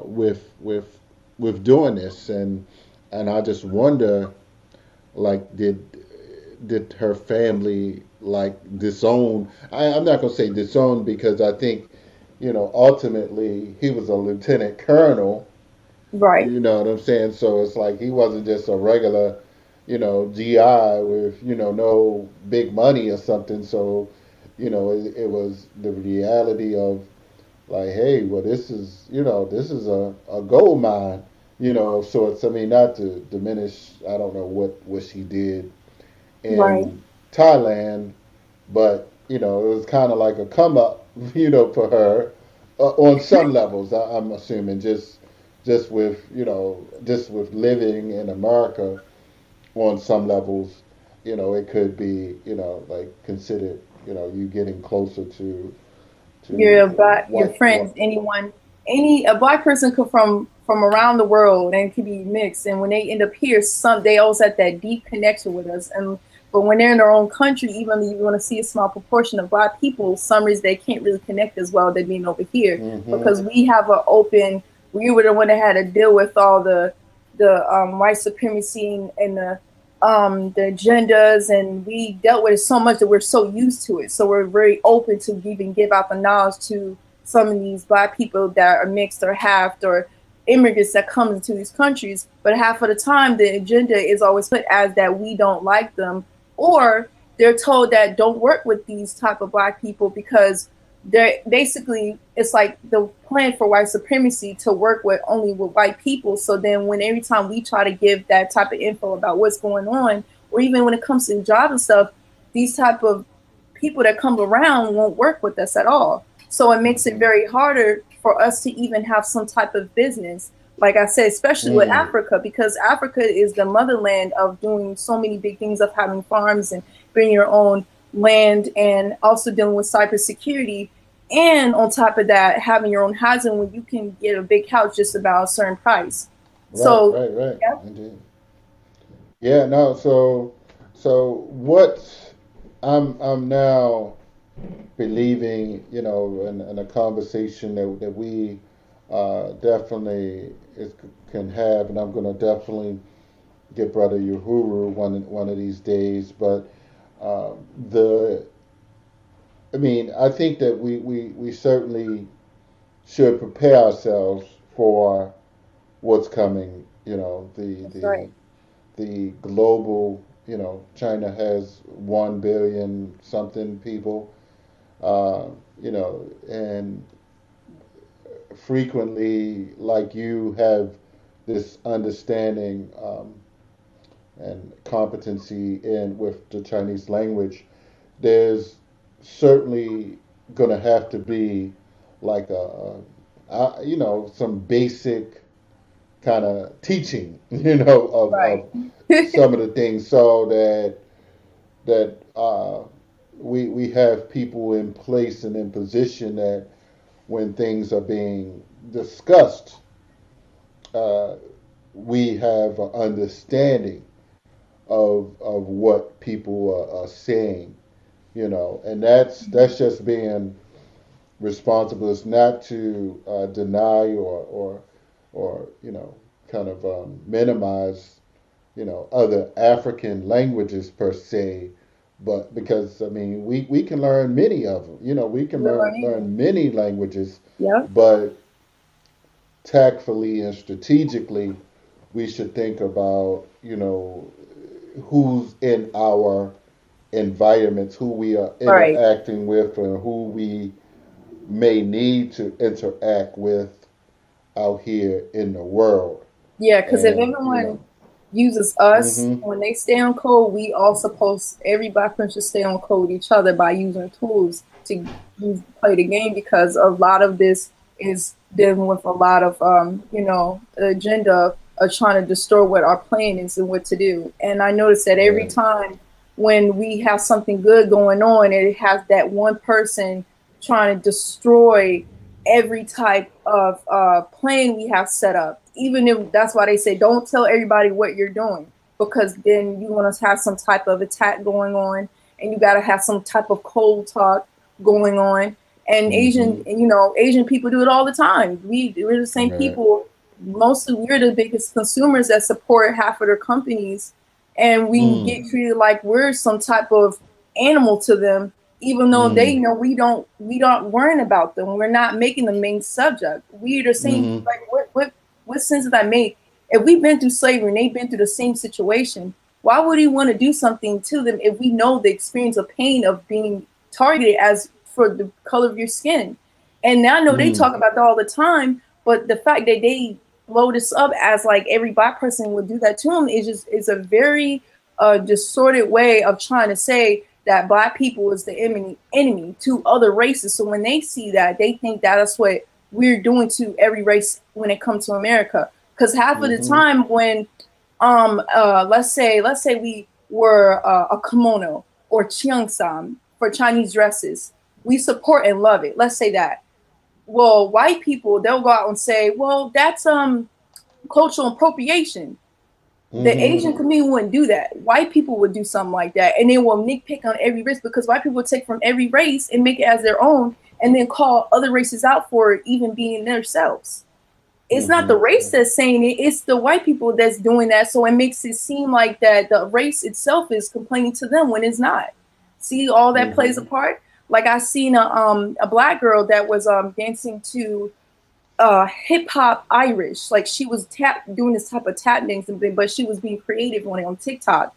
Speaker 1: with doing this, and I just wonder, like, did her family like disown? I'm not gonna say disown because I think ultimately he was a lieutenant colonel.
Speaker 2: Right.
Speaker 1: You know what I'm saying? So it's like he wasn't just a regular, GI with, no big money or something. So, it was the reality of like, hey, well, this is a gold mine, of sorts. I mean, not to diminish, I don't know what she did
Speaker 2: Right.
Speaker 1: in Thailand, but, it was kind of like a come up, for her on some levels. I'm assuming just with living in America on some levels, it could be, like considered, you getting closer to
Speaker 2: Your
Speaker 1: what.
Speaker 2: friends, anyone, any a black person could from around the world and could be mixed. And when they end up here, some they always have that deep connection with us. And but when they're in their own country, even though you want to see a small proportion of black people, some reason they can't really connect as well as they being over here
Speaker 1: Hmm.
Speaker 2: because we have an open. We were the one that had to deal with all the white supremacy and the agendas, and we dealt with it so much that we're so used to it. So we're very open to even give out the knowledge to some of these black people that are mixed or half or immigrants that come into these countries. But half of the time, the agenda is always put as that we don't like them, or they're told that don't work with these type of black people because they're basically it's like the plan for white supremacy to work with only with white people. So then when every time we try to give that type of info about what's going on, or even when it comes to jobs and stuff, these type of people that come around won't work with us at all. So it makes it
Speaker 1: Hmm.
Speaker 2: very harder for us to even have some type of business. Like I said, especially with
Speaker 1: Mm.
Speaker 2: Africa, because Africa is the motherland of doing so many big things of having farms and bringing your own land and also dealing with cybersecurity. And on top of that, having your own housing where you can get a big house just about a certain price.
Speaker 1: Right,
Speaker 2: So,
Speaker 1: right, right.
Speaker 2: yeah,
Speaker 1: Indeed. Yeah, no, so what I'm now believing, in a conversation that we definitely can have, and I'm going to definitely get Brother Uhuru one of these days. But uh, the I mean, I think that we certainly should prepare ourselves for what's coming. The
Speaker 2: that's
Speaker 1: the
Speaker 2: right.
Speaker 1: the global. China has 1 billion something people. And frequently, like you have this understanding and competency in with the Chinese language, there's certainly going to have to be like some basic kind of teaching, of
Speaker 2: Right.
Speaker 1: some of the things, so that we have people in place and in position that when things are being discussed, uh, we have an understanding of what people are saying, and that's just being responsible. It's not to deny or kind of minimize other African languages per se, but because I mean we can learn many of them. We can
Speaker 2: We're learning.
Speaker 1: learn many languages,
Speaker 2: Yep.
Speaker 1: but tactfully and strategically, we should think about who's in our environments, who we are
Speaker 2: Right.
Speaker 1: interacting with, and who we may need to interact with out here in the world.
Speaker 2: Yeah, because if
Speaker 1: And
Speaker 2: everyone uses us
Speaker 1: hmm
Speaker 2: when they stay on code, we all supposed every black person should stay on code with each other by using tools to play the game because a lot of this is dealing with a lot of agenda of trying to destroy what our plan is and what to do. And I noticed that every
Speaker 1: right.
Speaker 2: time when we have something good going on, it has that one person trying to destroy every type of plan we have set up. Even if that's why they say don't tell everybody what you're doing, because then you want to have some type of attack going on, and you got to have some type of cold talk going on. And
Speaker 1: hmm
Speaker 2: Asian people do it all the time. We're the same
Speaker 1: right.
Speaker 2: people. Mostly, we're the biggest consumers that support half of their companies, and we
Speaker 1: Mm.
Speaker 2: get treated like we're some type of animal to them even though they
Speaker 1: Mm.
Speaker 2: know we don't worrying about them. We're not making the main subject. We're the same.
Speaker 1: Hmm.
Speaker 2: Like what sense does that make? If we've been through slavery and they've been through the same situation, Why would we want to do something to them if we know the experience of pain of being targeted as for the color of your skin? And I know they
Speaker 1: Mm.
Speaker 2: talk about that all the time, but the fact that they blow this up as like every black person would do that to them is a very distorted way of trying to say that black people is the enemy to other races. So when they see that, they think that that's what we're doing to every race when it comes to America. Because half of the
Speaker 1: Mm-hmm.
Speaker 2: time when let's say we were a kimono or cheongsam for Chinese dresses, we support and love it. Let's say that. Well, white people, they'll go out and say, well, that's cultural appropriation. The
Speaker 1: Mm-hmm.
Speaker 2: Asian community wouldn't do that. White people would do something like that, and they will nitpick on every race because white people would take from every race and make it as their own, and then call other races out for it even being themselves. It's not
Speaker 1: Mm-hmm.
Speaker 2: the race that's saying it; it's the white people that's doing that. So it makes it seem like that the race itself is complaining to them when it's not. See, all that plays a
Speaker 1: Mm-hmm.
Speaker 2: part. Like I seen a black girl that was dancing to hip hop Irish. Like she was doing this type of tap dancing thing, but she was being creative on TikTok.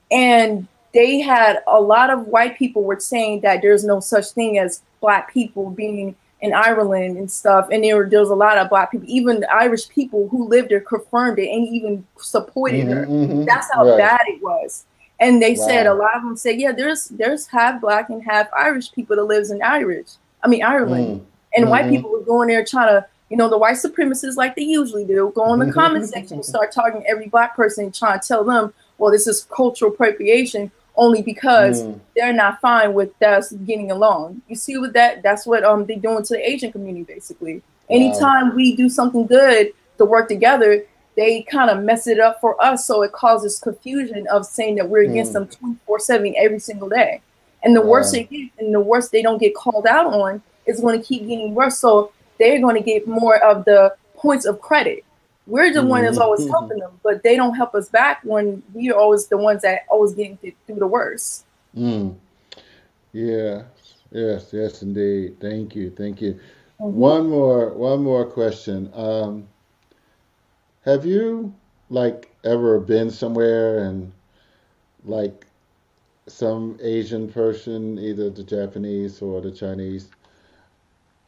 Speaker 2: And they had a lot of white people were saying that there's no such thing as black people being in Ireland and stuff. And there was a lot of black people, even the Irish people who lived there confirmed it and even supported
Speaker 1: Mm-hmm.
Speaker 2: her.
Speaker 1: Mm-hmm.
Speaker 2: That's how
Speaker 1: Right.
Speaker 2: bad it was. And they said a
Speaker 1: Wow.
Speaker 2: lot of them said, yeah, there's half black and half Irish people that lives in Ireland.
Speaker 1: Mm.
Speaker 2: And white
Speaker 1: Mm-hmm.
Speaker 2: people were going there trying to, the white supremacists like they usually do, go in the comment section and start targeting every black person and trying to tell them, well, this is cultural appropriation only because
Speaker 1: Mm.
Speaker 2: they're not fine with us getting along. You see with that, that's what they're doing to the Asian community basically.
Speaker 1: Wow.
Speaker 2: Anytime we do something good to work together, they kind of mess it up for us, so it causes confusion of saying that we're against
Speaker 1: Mm.
Speaker 2: them 24/7 every single day. And the worse
Speaker 1: Wow.
Speaker 2: they get, and the worse they don't get called out on, it's going to keep getting worse. So they're going to get more of the points of credit. We're the one that's always
Speaker 1: Mm-hmm.
Speaker 2: helping them, but they don't help us back when we are always the ones that always getting through the worst.
Speaker 1: Mm. Yeah. Yes. Yes, indeed. Thank you. Thank you.
Speaker 2: Mm-hmm.
Speaker 1: One more question. Have you like ever been somewhere and like some Asian person, either the Japanese or the Chinese,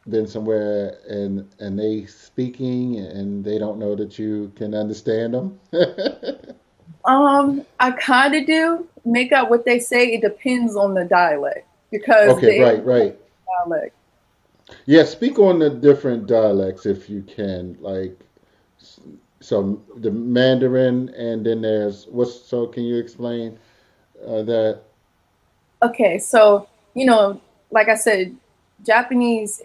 Speaker 1: been somewhere and they speaking and they don't know that you can understand them?
Speaker 2: I kind of do make out what they say. It depends on the dialect because
Speaker 1: Okay,
Speaker 2: the
Speaker 1: right, right.
Speaker 2: dialect.
Speaker 1: Yeah, speak on the different dialects if you can. Like, so the Mandarin, and then there's what's so? Can you explain that?
Speaker 2: Okay, so like I said, Japanese,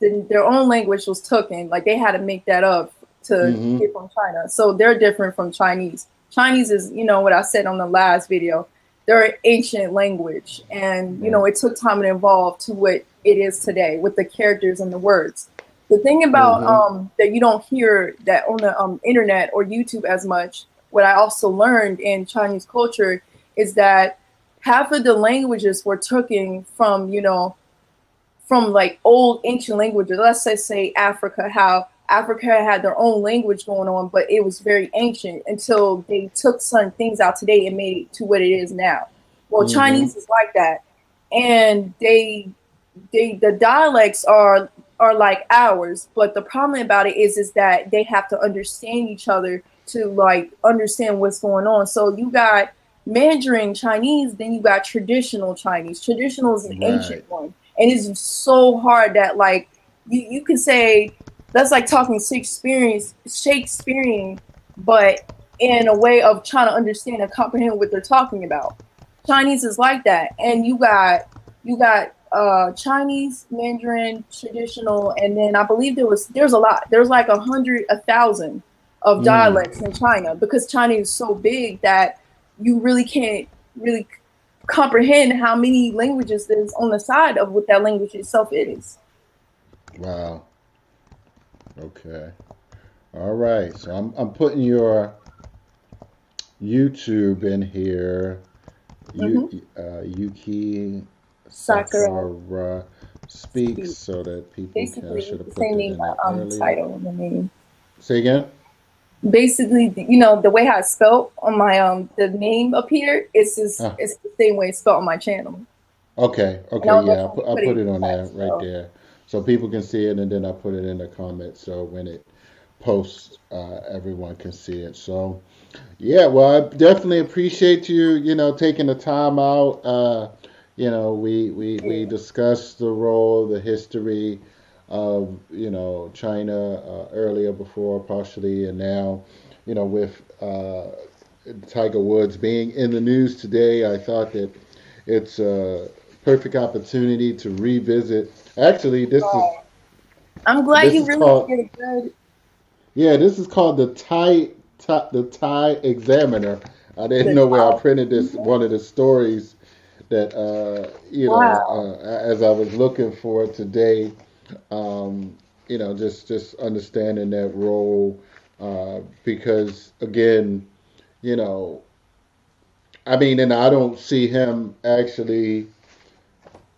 Speaker 2: their own language was taken. Like they had to make that up to
Speaker 1: Mm-hmm.
Speaker 2: get from China. So they're different from Chinese. Chinese is, what I said on the last video. They're an ancient language, and
Speaker 1: Right.
Speaker 2: it took time to evolve to what it is today with the characters and the words. The thing about
Speaker 1: Mm-hmm.
Speaker 2: that you don't hear that on the internet or YouTube as much. What I also learned in Chinese culture is that half of the languages were taken from from like old ancient languages. Let's say Africa, how Africa had their own language going on, but it was very ancient until they took some things out today and made it to what it is now. Well,
Speaker 1: Mm-hmm.
Speaker 2: Chinese is like that, and the dialects are like ours, but the problem about it is that they have to understand each other to like understand what's going on. So you got Mandarin Chinese, then you got traditional Chinese. Traditional is an ancient
Speaker 1: Right.
Speaker 2: one, and it's so hard that like you can say that's like talking Shakespearean, but in a way of trying to understand and comprehend what they're talking about. Chinese is like that, and you got Chinese, Mandarin, traditional, and then I believe there's a lot. There's like 100, 1,000 of
Speaker 1: Mm.
Speaker 2: dialects in China because China is so big that you really can't really comprehend how many languages there's on the side of what that language itself is.
Speaker 1: Wow. Okay. All right. So I'm putting your YouTube in here.
Speaker 2: Mm-hmm.
Speaker 1: Yuki
Speaker 2: Sakura
Speaker 1: Sakura Speaks,
Speaker 2: Speaks.
Speaker 1: so that people can. I
Speaker 2: Basically,
Speaker 1: should
Speaker 2: it's
Speaker 1: have
Speaker 2: the
Speaker 1: put
Speaker 2: same
Speaker 1: that
Speaker 2: name,
Speaker 1: in there earlier.
Speaker 2: title and the name.
Speaker 1: Say again.
Speaker 2: basically, the way how it's spelled on my the name up here,
Speaker 1: Uh,
Speaker 2: it's the same way it's spelled on my channel.
Speaker 1: okay,
Speaker 2: And I
Speaker 1: okay,
Speaker 2: don't know if
Speaker 1: yeah,
Speaker 2: I'm
Speaker 1: I
Speaker 2: putting
Speaker 1: put
Speaker 2: it
Speaker 1: it
Speaker 2: in
Speaker 1: on there
Speaker 2: text.
Speaker 1: right
Speaker 2: So
Speaker 1: there, so people can see it, and then I put it in the comments, so when it posts, everyone can see it. So yeah, well, I definitely appreciate you, taking the time out. We
Speaker 2: yeah,
Speaker 1: discussed the role, the history of, China earlier before, partially, and now, with Tiger Woods being in the news today, I thought that it's a perfect opportunity to revisit. Actually,
Speaker 2: right. I'm glad
Speaker 1: this
Speaker 2: you
Speaker 1: is
Speaker 2: really
Speaker 1: called
Speaker 2: did a good.
Speaker 1: yeah, this is called the Thai Examiner. I didn't
Speaker 2: The
Speaker 1: know where I
Speaker 2: top.
Speaker 1: printed this,
Speaker 2: Mhm.
Speaker 1: one of the stories that
Speaker 2: Wow.
Speaker 1: as I was looking for it today. Just understanding that role, because again, you know, I mean, and I don't see him actually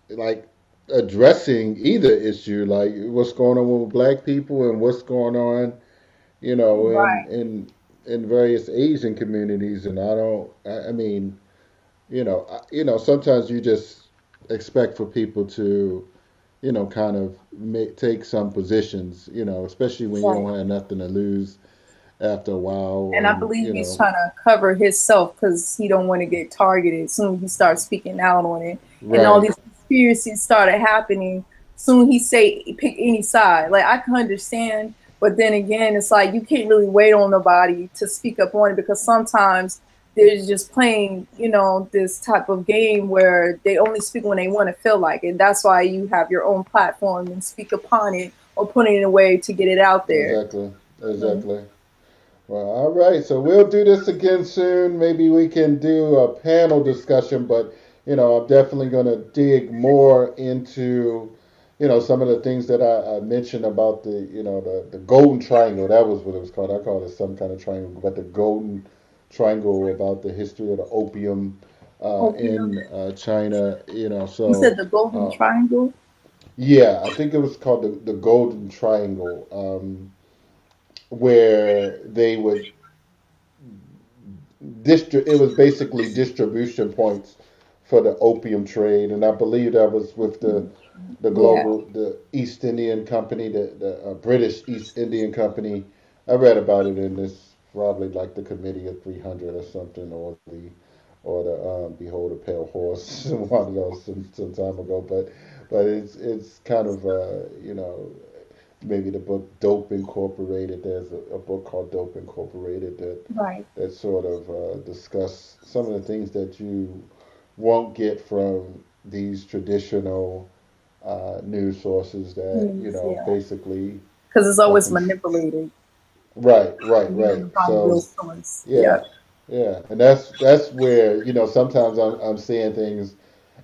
Speaker 1: like addressing either issue, like what's going on with black people and what's going on, in
Speaker 2: Right.
Speaker 1: various Asian communities. And I mean, sometimes you just expect for people to, kind of take some positions, especially when you
Speaker 2: Right.
Speaker 1: don't have nothing to lose after a while,
Speaker 2: And I
Speaker 1: and
Speaker 2: believe he's trying to cover himself because he don't want to get targeted. Soon he starts speaking out on it, and all
Speaker 1: right,
Speaker 2: these conspiracies started happening. Soon he say pick any side. Like I can understand, but then again, it's like you can't really wait on nobody to speak up on it because sometimes they're just playing, this type of game where they only speak when they want to feel like it. That's why you have your own platform and speak upon it or put it in a way to get it out there.
Speaker 1: exactly,
Speaker 2: Mhm.
Speaker 1: exactly. Well, all right. So we'll do this again soon. Maybe we can do a panel discussion, but I'm definitely going to dig more into, some of the things that I mentioned about the golden triangle. That was what it was called. I called it some kind of triangle, but the golden triangle about the history of the opium
Speaker 2: Opium.
Speaker 1: in China.
Speaker 2: You said
Speaker 1: So
Speaker 2: the Golden
Speaker 1: uh,
Speaker 2: Triangle.
Speaker 1: yeah, I think it was called the golden triangle, where they would it was basically distribution points for the opium trade, and I believe that was with
Speaker 2: Yeah.
Speaker 1: the East Indian Company, the British East Indian Company. I read about it in this, probably like the Committee of 300 or something, or the Behold a Pale Horse, one of those some time ago. But it's kind of maybe the book Dope Incorporated. There's a book called Dope Incorporated
Speaker 2: Right.
Speaker 1: that sort of discuss some of the things that you won't get from these traditional news sources that
Speaker 2: News. Yeah.
Speaker 1: basically
Speaker 2: Because it's
Speaker 1: are
Speaker 2: always
Speaker 1: cons-
Speaker 2: manipulated.
Speaker 1: right, right,
Speaker 2: You
Speaker 1: right.
Speaker 2: never find real
Speaker 1: So
Speaker 2: source.
Speaker 1: yeah,
Speaker 2: Yeah.
Speaker 1: yeah, and that's where sometimes I'm seeing things,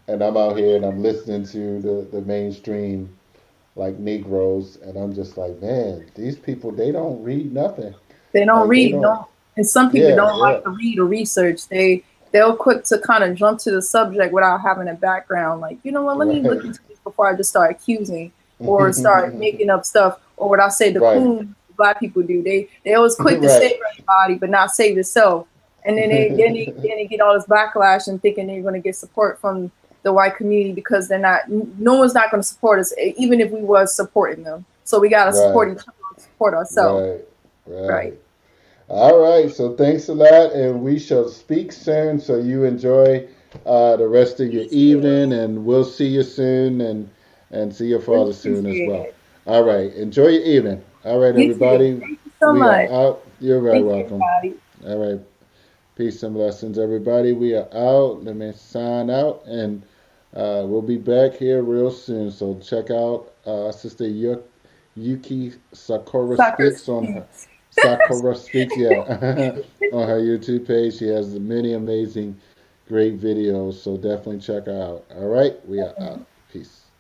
Speaker 1: and I'm out here and I'm listening to the mainstream, like Negroes, and I'm just like, man, these people, they don't read nothing.
Speaker 2: They don't
Speaker 1: Like they
Speaker 2: read.
Speaker 1: don't.
Speaker 2: No. And some people
Speaker 1: Yeah,
Speaker 2: don't
Speaker 1: yeah.
Speaker 2: like to read or research. They'll quick to kind of jump to the subject without having a background. Like, you know what? Let me look
Speaker 1: Right.
Speaker 2: into this before I just start accusing or start making up stuff. Or what I say the
Speaker 1: Right.
Speaker 2: coon black people do. They always quick to
Speaker 1: Right.
Speaker 2: save everybody, but not save itself. And then they get all this backlash and thinking they're going to get support from the white community because they're not. No one's not going to support us, even if we was supporting them. So we got to support
Speaker 1: Right.
Speaker 2: each other, and support ourselves.
Speaker 1: Right.
Speaker 2: Right.
Speaker 1: Right. All right. So thanks a lot, and we shall speak soon. So you enjoy the rest of your evening, and we'll see you soon, and see your
Speaker 2: Really
Speaker 1: father soon as
Speaker 2: appreciate
Speaker 1: well.
Speaker 2: it.
Speaker 1: All right. Enjoy your evening. All right,
Speaker 2: You too.
Speaker 1: everybody.
Speaker 2: Thank you so
Speaker 1: We are
Speaker 2: much.
Speaker 1: out. You're very
Speaker 2: Thank you,
Speaker 1: welcome.
Speaker 2: everybody.
Speaker 1: All right. Peace and blessings, everybody. We are out. Let me sign out, and we'll be back here real soon. So check out Sister Yuki Sakura
Speaker 2: Soccer
Speaker 1: Speaks on her
Speaker 2: speaks.
Speaker 1: Sakura Speaks, yeah, on her YouTube page. She has many amazing, great videos. So definitely check her out. All right, we are out. Peace.